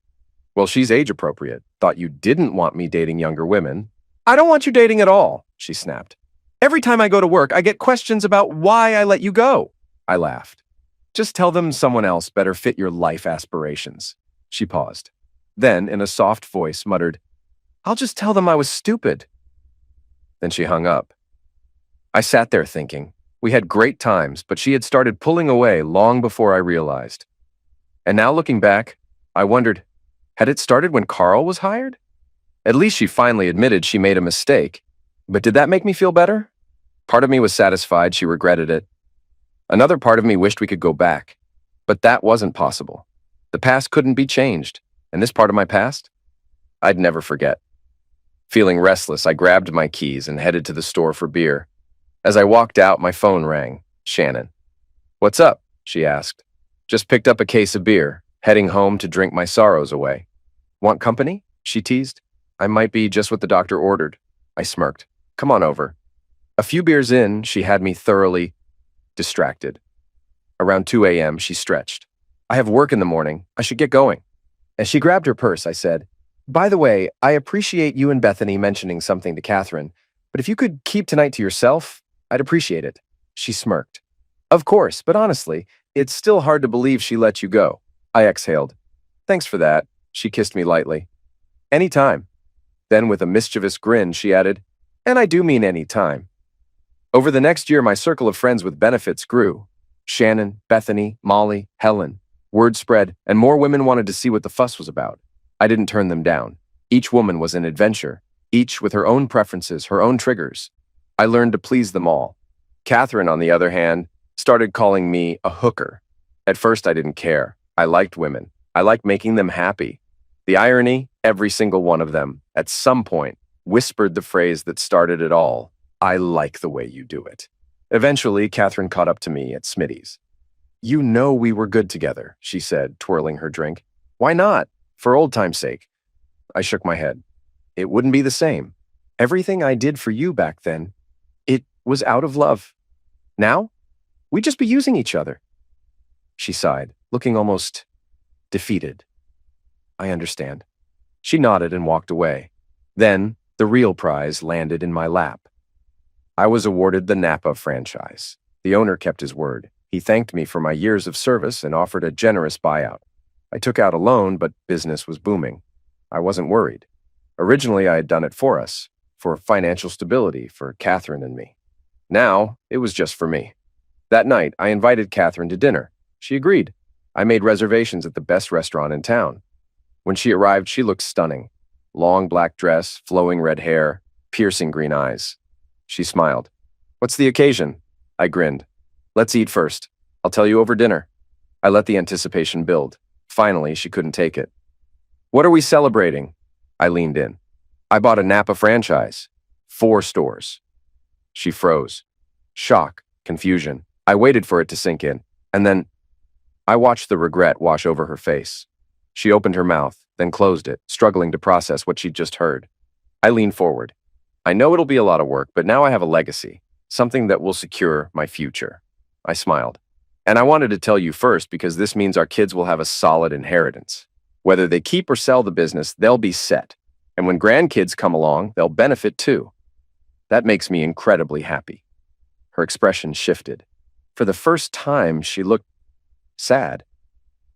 Well, she's age-appropriate. Thought you didn't want me dating younger women. I don't want you dating at all, she snapped. Every time I go to work, I get questions about why I let you go. I laughed. Just tell them someone else better fit your life aspirations. She paused. Then, in a soft voice, muttered, I'll just tell them I was stupid. Then she hung up. I sat there thinking. We had great times, but she had started pulling away long before I realized. And now looking back, I wondered, had it started when Carl was hired? At least she finally admitted she made a mistake. But did that make me feel better? Part of me was satisfied she regretted it. Another part of me wished we could go back. But that wasn't possible. The past couldn't be changed. And this part of my past? I'd never forget. Feeling restless, I grabbed my keys and headed to the store for beer. As I walked out, my phone rang. Shannon. What's up? She asked. Just picked up a case of beer, heading home to drink my sorrows away. Want company? She teased. I might be just what the doctor ordered. I smirked. Come on over. A few beers in, she had me thoroughly distracted. Around 2 a.m., she stretched. I have work in the morning. I should get going. As she grabbed her purse, I said, by the way, I appreciate you and Bethany mentioning something to Catherine, but if you could keep tonight to yourself, I'd appreciate it. She smirked. Of course, but honestly, it's still hard to believe she let you go. I exhaled. Thanks for that. She kissed me lightly. Any time. Then with a mischievous grin, she added, and I do mean any time. Over the next year, my circle of friends with benefits grew. Shannon, Bethany, Molly, Helen. Word spread, and more women wanted to see what the fuss was about. I didn't turn them down. Each woman was an adventure, each with her own preferences, her own triggers. I learned to please them all. Catherine, on the other hand, started calling me a hooker. At first, I didn't care. I liked women. I liked making them happy. The irony, every single one of them, at some point, whispered the phrase that started it all. I like the way you do it. Eventually, Catherine caught up to me at Smitty's. You know we were good together, she said, twirling her drink. Why not? For old time's sake. I shook my head. It wouldn't be the same. Everything I did for you back then, it was out of love. Now, we'd just be using each other. She sighed, looking almost defeated. I understand. She nodded and walked away. Then, the real prize landed in my lap. I was awarded the Napa franchise. The owner kept his word. He thanked me for my years of service and offered a generous buyout. I took out a loan, but business was booming. I wasn't worried. Originally, I had done it for us, for financial stability, for Catherine and me. Now, it was just for me. That night, I invited Catherine to dinner. She agreed. I made reservations at the best restaurant in town. When she arrived, she looked stunning. Long black dress, flowing red hair, piercing green eyes. She smiled. What's the occasion? I grinned. Let's eat first. I'll tell you over dinner. I let the anticipation build. Finally, she couldn't take it. What are we celebrating? I leaned in. I bought a Napa franchise. 4 stores. She froze. Shock, confusion. I waited for it to sink in, and then I watched the regret wash over her face. She opened her mouth, then closed it, struggling to process what she'd just heard. I leaned forward. I know it'll be a lot of work, but now I have a legacy, something that will secure my future. I smiled. And I wanted to tell you first because this means our kids will have a solid inheritance. Whether they keep or sell the business, they'll be set. And when grandkids come along, they'll benefit too. That makes me incredibly happy. Her expression shifted. For the first time, she looked sad.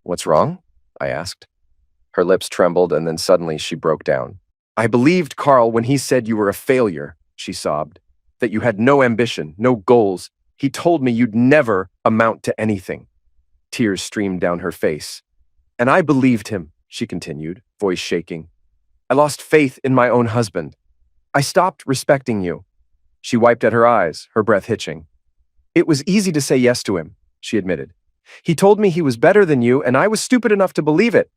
What's wrong? I asked. Her lips trembled and then suddenly she broke down. I believed Carl when he said you were a failure, she sobbed, that you had no ambition, no goals. He told me you'd never amount to anything. Tears streamed down her face. And I believed him, she continued, voice shaking. I lost faith in my own husband. I stopped respecting you. She wiped at her eyes, her breath hitching. It was easy to say yes to him, she admitted. He told me he was better than you, and I was stupid enough to believe it.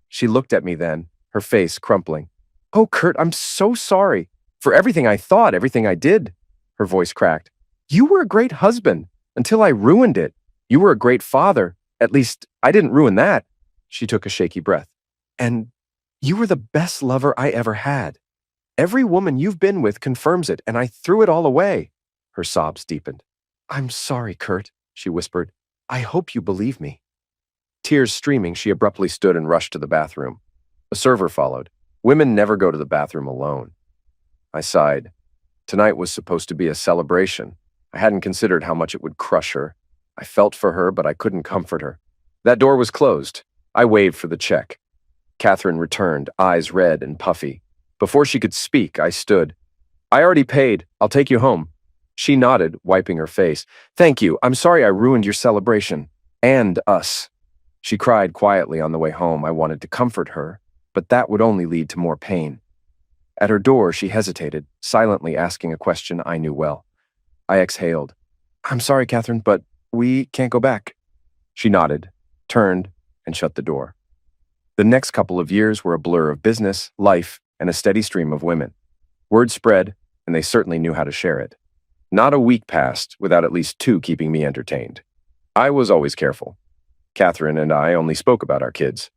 She looked at me then, her face crumpling. Oh, Kurt, I'm so sorry for everything I thought, everything I did. Her voice cracked. You were a great husband until I ruined it. You were a great father. At least, I didn't ruin that. She took a shaky breath. And you were the best lover I ever had. Every woman you've been with confirms it, and I threw it all away. Her sobs deepened. I'm sorry, Kurt, she whispered. I hope you believe me. Tears streaming, she abruptly stood and rushed to the bathroom. A server followed. Women never go to the bathroom alone. I sighed. Tonight was supposed to be a celebration. I hadn't considered how much it would crush her. I felt for her, but I couldn't comfort her. That door was closed. I waved for the check. Catherine returned, eyes red and puffy. Before she could speak, I stood. I already paid. I'll take you home. She nodded, wiping her face. Thank you. I'm sorry I ruined your celebration. And us. She cried quietly on the way home. I wanted to comfort her, but that would only lead to more pain. At her door, she hesitated, silently asking a question I knew well. I exhaled. I'm sorry, Catherine, but we can't go back. She nodded, turned, and shut the door. The next couple of years were a blur of business, life, and a steady stream of women. Word spread, and they certainly knew how to share it. Not a week passed without at least 2 keeping me entertained. I was always careful. Catherine and I only spoke about our kids.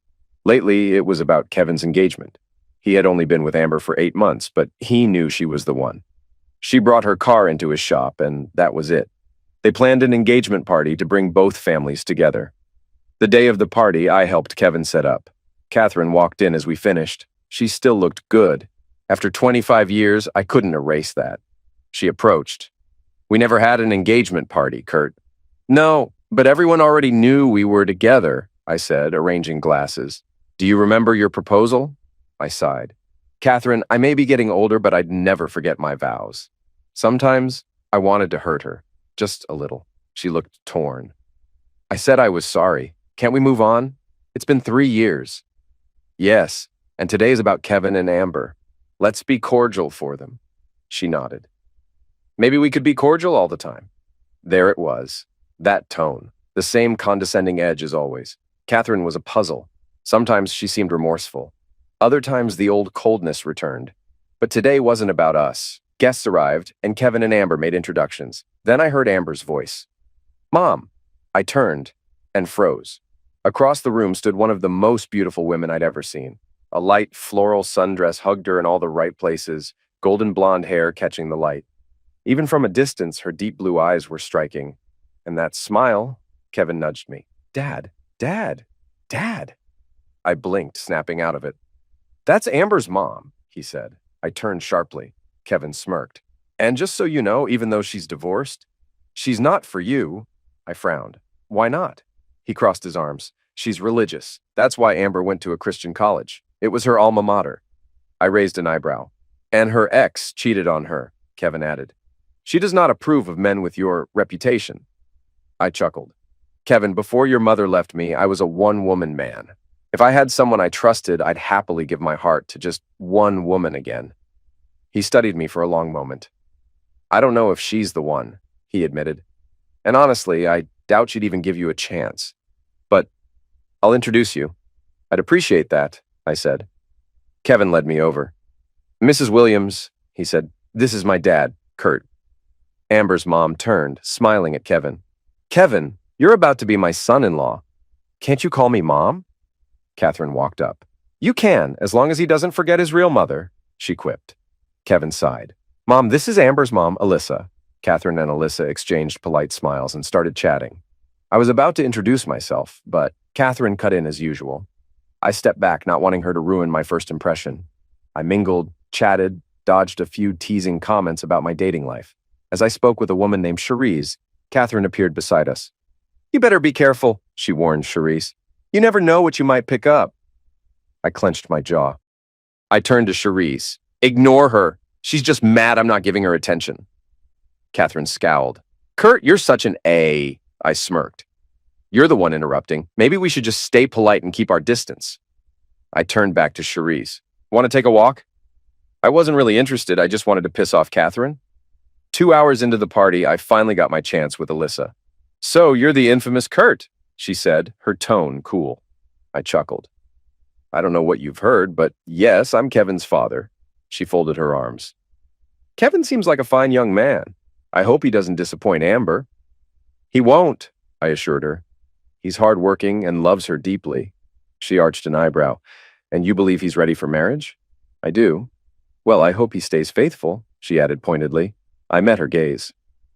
Lately, it was about Kevin's engagement. He had only been with Amber for 8 months, but he knew she was the one. She brought her car into his shop, and that was it. They planned an engagement party to bring both families together. The day of the party, I helped Kevin set up. Catherine walked in as we finished. She still looked good. After 25 years, I couldn't erase that. She approached. "We never had an engagement party, Kurt." "No, but everyone already knew we were together," I said, arranging glasses. "Do you remember your proposal?" I sighed. "Catherine, I may be getting older, but I'd never forget my vows." Sometimes I wanted to hurt her, just a little. She looked torn. I said I was sorry. "Can't we move on? It's been 3 years." "Yes, and today is about Kevin and Amber. Let's be cordial for them." She nodded. "Maybe we could be cordial all the time." There it was. That tone. The same condescending edge as always. Catherine was a puzzle. Sometimes she seemed remorseful. Other times the old coldness returned. But today wasn't about us. Guests arrived, and Kevin and Amber made introductions. Then I heard Amber's voice. "Mom." I turned and froze. Across the room stood one of the most beautiful women I'd ever seen. A light floral sundress hugged her in all the right places, golden blonde hair catching the light. Even from a distance, her deep blue eyes were striking. And that smile, Kevin nudged me. "Dad, Dad, Dad." I blinked, snapping out of it. "That's Amber's mom," he said. I turned sharply. Kevin smirked. "And just so you know, even though she's divorced, she's not for you." I frowned. "Why not?" He crossed his arms. "She's religious. That's why Amber went to a Christian college. It was her alma mater." I raised an eyebrow. "And her ex cheated on her," Kevin added. "She does not approve of men with your reputation." I chuckled. "Kevin, before your mother left me, I was a one-woman man. If I had someone I trusted, I'd happily give my heart to just one woman again." He studied me for a long moment. "I don't know if she's the one," he admitted. "And honestly, I doubt she'd even give you a chance. But I'll introduce you." "I'd appreciate that," I said. Kevin led me over. "Mrs. Williams," he said, "this is my dad, Kurt." Amber's mom turned, smiling at Kevin. "Kevin, you're about to be my son-in-law. Can't you call me Mom?" Catherine walked up. "You can, as long as he doesn't forget his real mother," she quipped. Kevin sighed. "Mom, this is Amber's mom, Alyssa." Catherine and Alyssa exchanged polite smiles and started chatting. I was about to introduce myself, but Catherine cut in as usual. I stepped back, not wanting her to ruin my first impression. I mingled, chatted, dodged a few teasing comments about my dating life. As I spoke with a woman named Cherise, Catherine appeared beside us. "You better be careful," she warned Cherise. "You never know what you might pick up." I clenched my jaw. I turned to Cherise. "Ignore her. She's just mad I'm not giving her attention." Catherine scowled. "Kurt, you're such an A," I smirked. "You're the one interrupting. Maybe we should just stay polite and keep our distance." I turned back to Cherise. "Want to take a walk?" I wasn't really interested. I just wanted to piss off Catherine. 2 hours into the party, I finally got my chance with Alyssa. "So, you're the infamous Kurt," she said, her tone cool. I chuckled. "I don't know what you've heard, but yes, I'm Kevin's father." She folded her arms. "Kevin seems like a fine young man. I hope he doesn't disappoint Amber." "He won't," I assured her. "He's hardworking and loves her deeply." She arched an eyebrow. "And you believe he's ready for marriage?" "I do." "Well, I hope he stays faithful," she added pointedly. I met her gaze.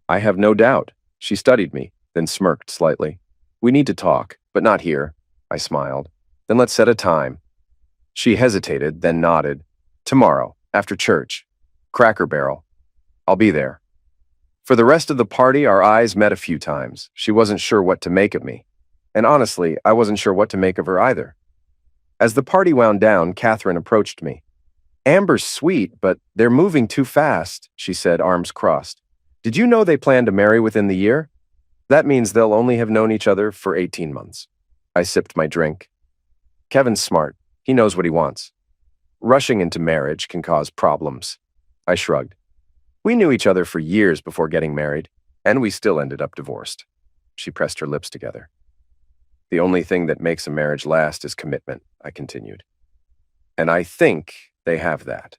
"I have no doubt." She studied me, then smirked slightly. "We need to talk, but not here." I smiled. "Then let's set a time." She hesitated, then nodded. "Tomorrow, after church. Cracker Barrel. I'll be there." For the rest of the party, our eyes met a few times. She wasn't sure what to make of me. And honestly, I wasn't sure what to make of her either. As the party wound down, Catherine approached me. "Amber's sweet, but they're moving too fast," she said, arms crossed. "Did you know they plan to marry within the year? That means they'll only have known each other for 18 months. I sipped my drink. Kevin's smart. He knows what he wants. Rushing into marriage can cause problems. I shrugged. We knew each other for years before getting married, and we still ended up divorced. She pressed her lips together. "The only thing that makes a marriage last is commitment," I continued. "And I think they have that."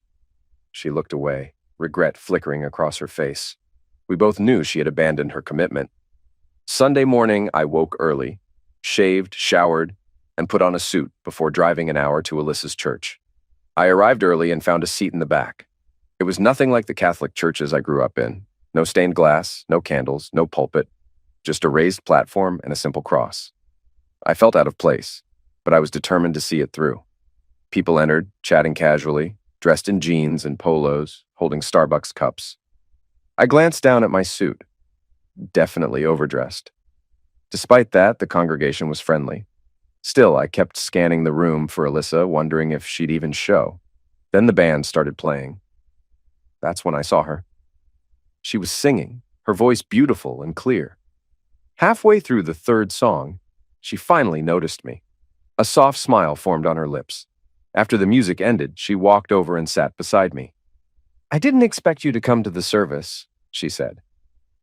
She looked away, regret flickering across her face. We both knew she had abandoned her commitment. Sunday morning, I woke early, shaved, showered, and put on a suit before driving an hour to Alyssa's church. I arrived early and found a seat in the back. It was nothing like the Catholic churches I grew up in. No stained glass, no candles, no pulpit, just a raised platform and a simple cross. I felt out of place, but I was determined to see it through. People entered, chatting casually, dressed in jeans and polos, holding Starbucks cups. I glanced down at my suit, definitely overdressed. Despite that, the congregation was friendly. Still, I kept scanning the room for Alyssa, wondering if she'd even show. Then the band started playing. That's when I saw her. She was singing, her voice beautiful and clear. Halfway through the third song, she finally noticed me. A soft smile formed on her lips. After the music ended, she walked over and sat beside me. "I didn't expect you to come to the service," she said.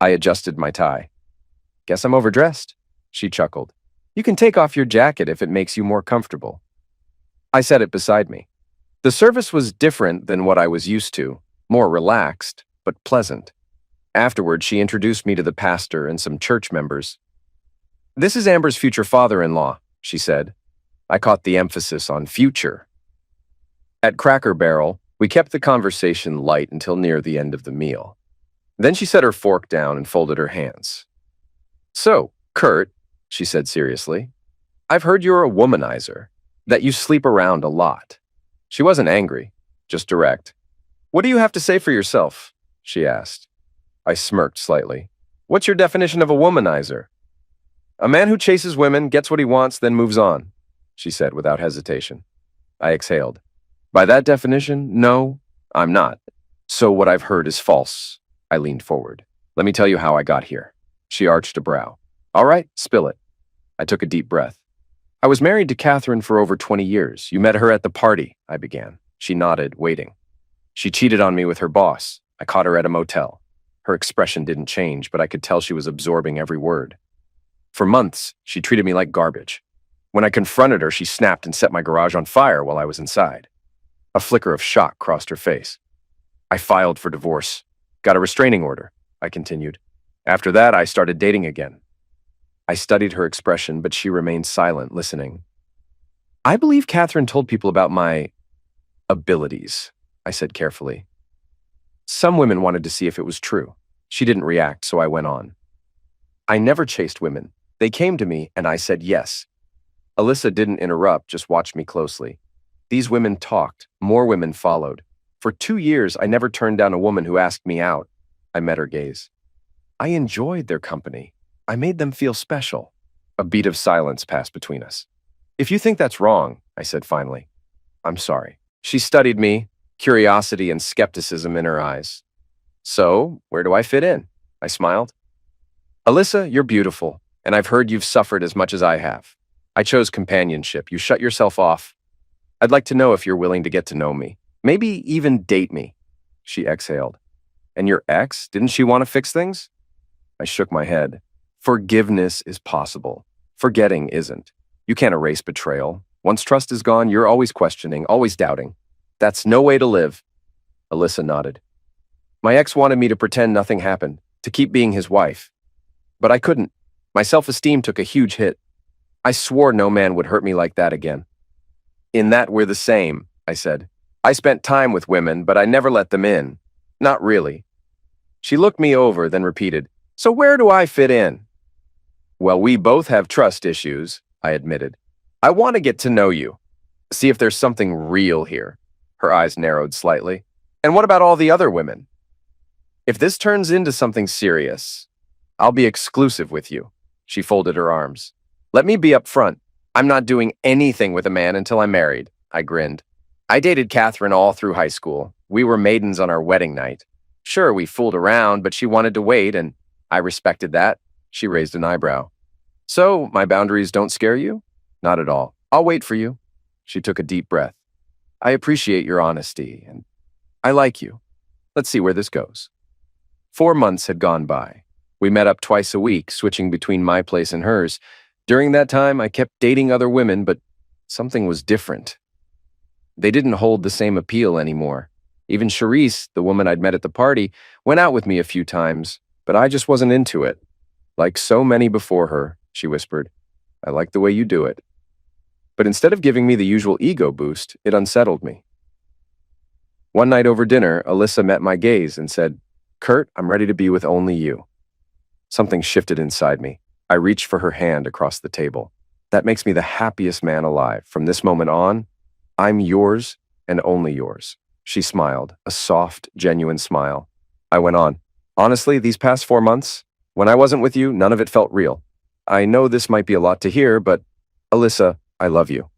I adjusted my tie. "Guess I'm overdressed," she chuckled. "You can take off your jacket if it makes you more comfortable." I set it beside me. The service was different than what I was used to, more relaxed, but pleasant. Afterward, she introduced me to the pastor and some church members. "This is Amber's future father-in-law," she said. I caught the emphasis on future. At Cracker Barrel, we kept the conversation light until near the end of the meal. Then she set her fork down and folded her hands. "So, Kurt," she said seriously, "I've heard you're a womanizer, that you sleep around a lot." She wasn't angry, just direct. "What do you have to say for yourself?" she asked. I smirked slightly. "What's your definition of a womanizer?" "A man who chases women, gets what he wants, then moves on," she said without hesitation. I exhaled. "By that definition, no, I'm not. So what I've heard is false." I leaned forward. "Let me tell you how I got here." She arched a brow. "All right, spill it." I took a deep breath. "I was married to Catherine for over 20 years. You met her at the party," I began. She nodded, waiting. "She cheated on me with her boss. I caught her at a motel." Her expression didn't change, but I could tell she was absorbing every word. "For months, she treated me like garbage. When I confronted her, she snapped and set my garage on fire while I was inside." A flicker of shock crossed her face. "I filed for divorce. Got a restraining order," I continued. "After that, I started dating again." I studied her expression, but she remained silent, listening. "I believe Catherine told people about my abilities," I said carefully. "Some women wanted to see if it was true." She didn't react, so I went on. "I never chased women. They came to me, and I said yes." Alyssa didn't interrupt, just watched me closely. These women talked. More women followed. For 2 years, I never turned down a woman who asked me out. I met her gaze. I enjoyed their company. I made them feel special. A beat of silence passed between us. "If you think that's wrong," I said finally, "I'm sorry." She studied me, curiosity and skepticism in her eyes. "So, where do I fit in?" I smiled. "Alyssa, you're beautiful, and I've heard you've suffered as much as I have. I chose companionship. You shut yourself off. I'd like to know if you're willing to get to know me. Maybe even date me." She exhaled. "And your ex, didn't she want to fix things?" I shook my head. Forgiveness is possible. Forgetting isn't. You can't erase betrayal. Once trust is gone, you're always questioning, always doubting. That's no way to live. Alyssa nodded. "My ex wanted me to pretend nothing happened, to keep being his wife. But I couldn't. My self-esteem took a huge hit. I swore no man would hurt me like that again." "In that we're the same," I said. "I spent time with women, but I never let them in. Not really." She looked me over, then repeated, "So where do I fit in?" "Well, we both have trust issues," I admitted. "I want to get to know you. See if there's something real here." Her eyes narrowed slightly. "And what about all the other women?" "If this turns into something serious, I'll be exclusive with you." She folded her arms. "Let me be upfront. I'm not doing anything with a man until I'm married." I grinned. "I dated Catherine all through high school. We were maidens on our wedding night. Sure, we fooled around, but she wanted to wait, and I respected that." She raised an eyebrow. "So, my boundaries don't scare you?" "Not at all. I'll wait for you." She took a deep breath. "I appreciate your honesty, and I like you. Let's see where this goes." 4 months had gone by. We met up twice a week, switching between my place and hers. During that time, I kept dating other women, but something was different. They didn't hold the same appeal anymore. Even Charisse, the woman I'd met at the party, went out with me a few times, but I just wasn't into it. "Like so many before her," she whispered. "I like the way you do it." But instead of giving me the usual ego boost, it unsettled me. One night over dinner, Alyssa met my gaze and said, "Kurt, I'm ready to be with only you." Something shifted inside me. I reached for her hand across the table. That makes me the happiest man alive. From this moment on, I'm yours and only yours. She smiled, a soft, genuine smile. I went on. Honestly, these past 4 months, when I wasn't with you, none of it felt real. I know this might be a lot to hear, but Alyssa, I love you.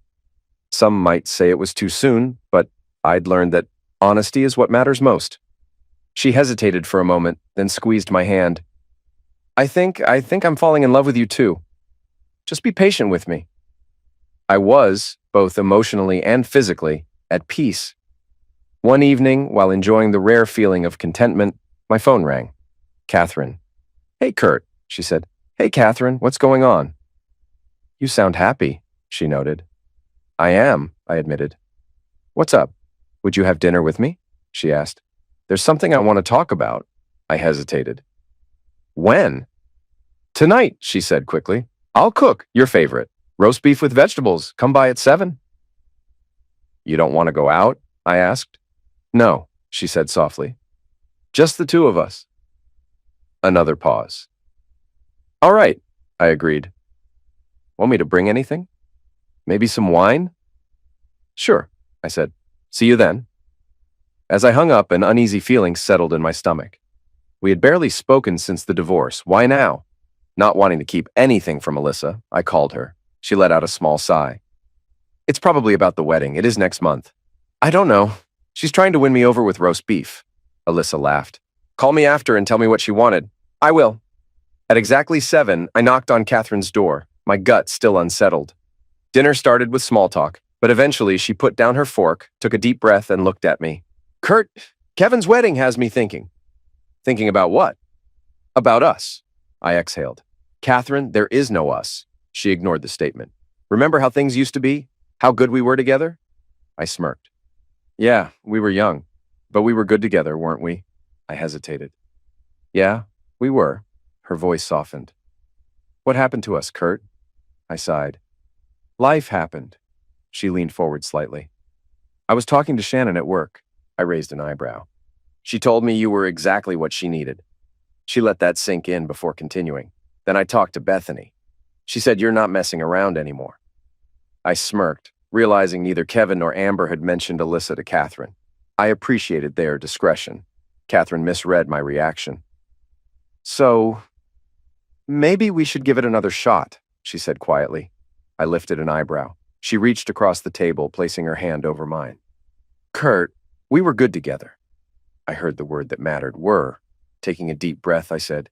Some might say it was too soon, but I'd learned that honesty is what matters most. She hesitated for a moment, then squeezed my hand. I think I'm falling in love with you too. Just be patient with me. I was, both emotionally and physically, at peace. One evening, while enjoying the rare feeling of contentment, my phone rang. Catherine. Hey, Kurt, she said. Hey, Catherine, what's going on? You sound happy, she noted. I am, I admitted. What's up? Would you have dinner with me? She asked. There's something I want to talk about. I hesitated. When? Tonight, she said quickly. I'll cook, your favorite. Roast beef with vegetables. Come by at 7. You don't want to go out? I asked. No, she said softly. Just the two of us. Another pause. All right, I agreed. Want me to bring anything? Maybe some wine? Sure, I said. See you then. As I hung up, an uneasy feeling settled in my stomach. We had barely spoken since the divorce. Why now? Not wanting to keep anything from Alyssa, I called her. She let out a small sigh. It's probably about the wedding. It is next month. I don't know. She's trying to win me over with roast beef. Alyssa laughed. Call me after and tell me what she wanted. I will. At exactly 7, I knocked on Catherine's door, my gut still unsettled. Dinner started with small talk, but eventually she put down her fork, took a deep breath, and looked at me. Kurt, Kevin's wedding has me thinking. Thinking about what? About us. I exhaled. Catherine, there is no us. She ignored the statement. Remember how things used to be? How good we were together? I smirked. Yeah, we were young, but we were good together, weren't we? I hesitated. Yeah, we were. Her voice softened. What happened to us, Kurt? I sighed. Life happened. She leaned forward slightly. I was talking to Shannon at work. I raised an eyebrow. She told me you were exactly what she needed. She let that sink in before continuing. Then I talked to Bethany. She said you're not messing around anymore. I smirked, realizing neither Kevin nor Amber had mentioned Alyssa to Catherine. I appreciated their discretion. Catherine misread my reaction. So, maybe we should give it another shot, she said quietly. I lifted an eyebrow. She reached across the table, placing her hand over mine. Kurt, we were good together. I heard the word that mattered, were. Taking a deep breath, I said,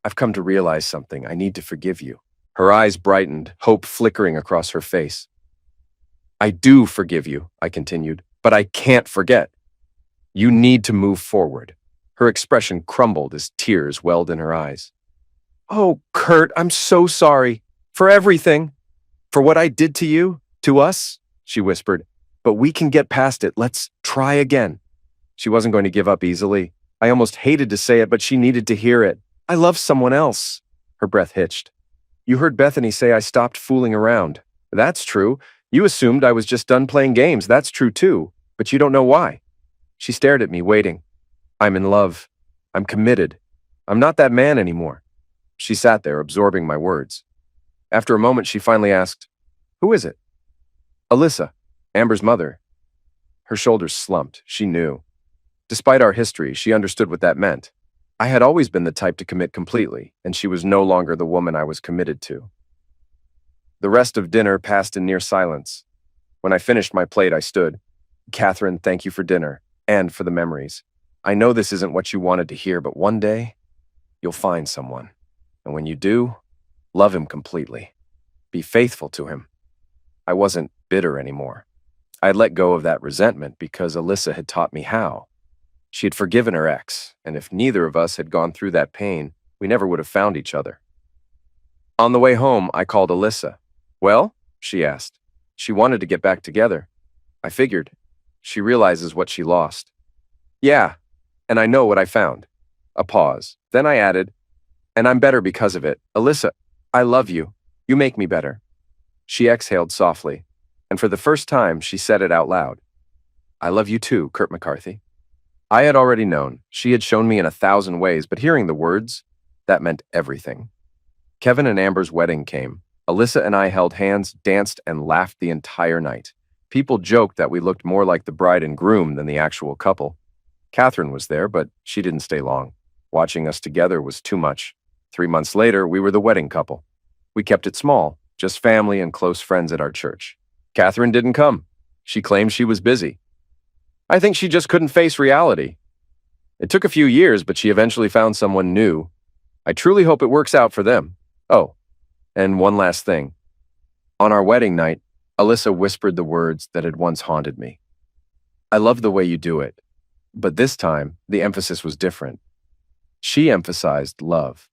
I've come to realize something. I need to forgive you. Her eyes brightened, hope flickering across her face. I do forgive you, I continued, but I can't forget. You need to move forward. Her expression crumbled as tears welled in her eyes. Oh, Kurt, I'm so sorry. For everything. For what I did to you, to us, she whispered. But we can get past it. Let's try again. She wasn't going to give up easily. I almost hated to say it, but she needed to hear it. I love someone else. Her breath hitched. You heard Bethany say I stopped fooling around. That's true. You assumed I was just done playing games. That's true too. But you don't know why. She stared at me, waiting. I'm in love. I'm committed. I'm not that man anymore. She sat there, absorbing my words. After a moment, she finally asked, Who is it? Alyssa, Amber's mother. Her shoulders slumped. She knew. Despite our history, she understood what that meant. I had always been the type to commit completely, and she was no longer the woman I was committed to. The rest of dinner passed in near silence. When I finished my plate, I stood. Catherine, thank you for dinner, and for the memories. I know this isn't what you wanted to hear, but one day, you'll find someone. And when you do, love him completely. Be faithful to him. I wasn't bitter anymore. I had let go of that resentment because Alyssa had taught me how. She had forgiven her ex, and if neither of us had gone through that pain, we never would have found each other. On the way home, I called Alyssa. Well, she asked. She wanted to get back together. I figured. She realizes what she lost. Yeah, and I know what I found. A pause. Then I added, and I'm better because of it. Alyssa, I love you. You make me better. She exhaled softly, and for the first time, she said it out loud. I love you too, Kurt McCarthy. I had already known. She had shown me in 1,000 ways, but hearing the words, That meant everything. Kevin and Amber's wedding came. Alyssa and I held hands, danced, and laughed the entire night. People joked that we looked more like the bride and groom than the actual couple. Catherine was there, but she didn't stay long. Watching us together was too much. 3 months later, we were the wedding couple. We kept it small, just family and close friends at our church. Catherine didn't come. She claimed she was busy. I think she just couldn't face reality. It took a few years, but she eventually found someone new. I truly hope it works out for them. Oh, and one last thing. On our wedding night, Alyssa whispered the words that had once haunted me. I love the way you do it. But this time, the emphasis was different. She emphasized love.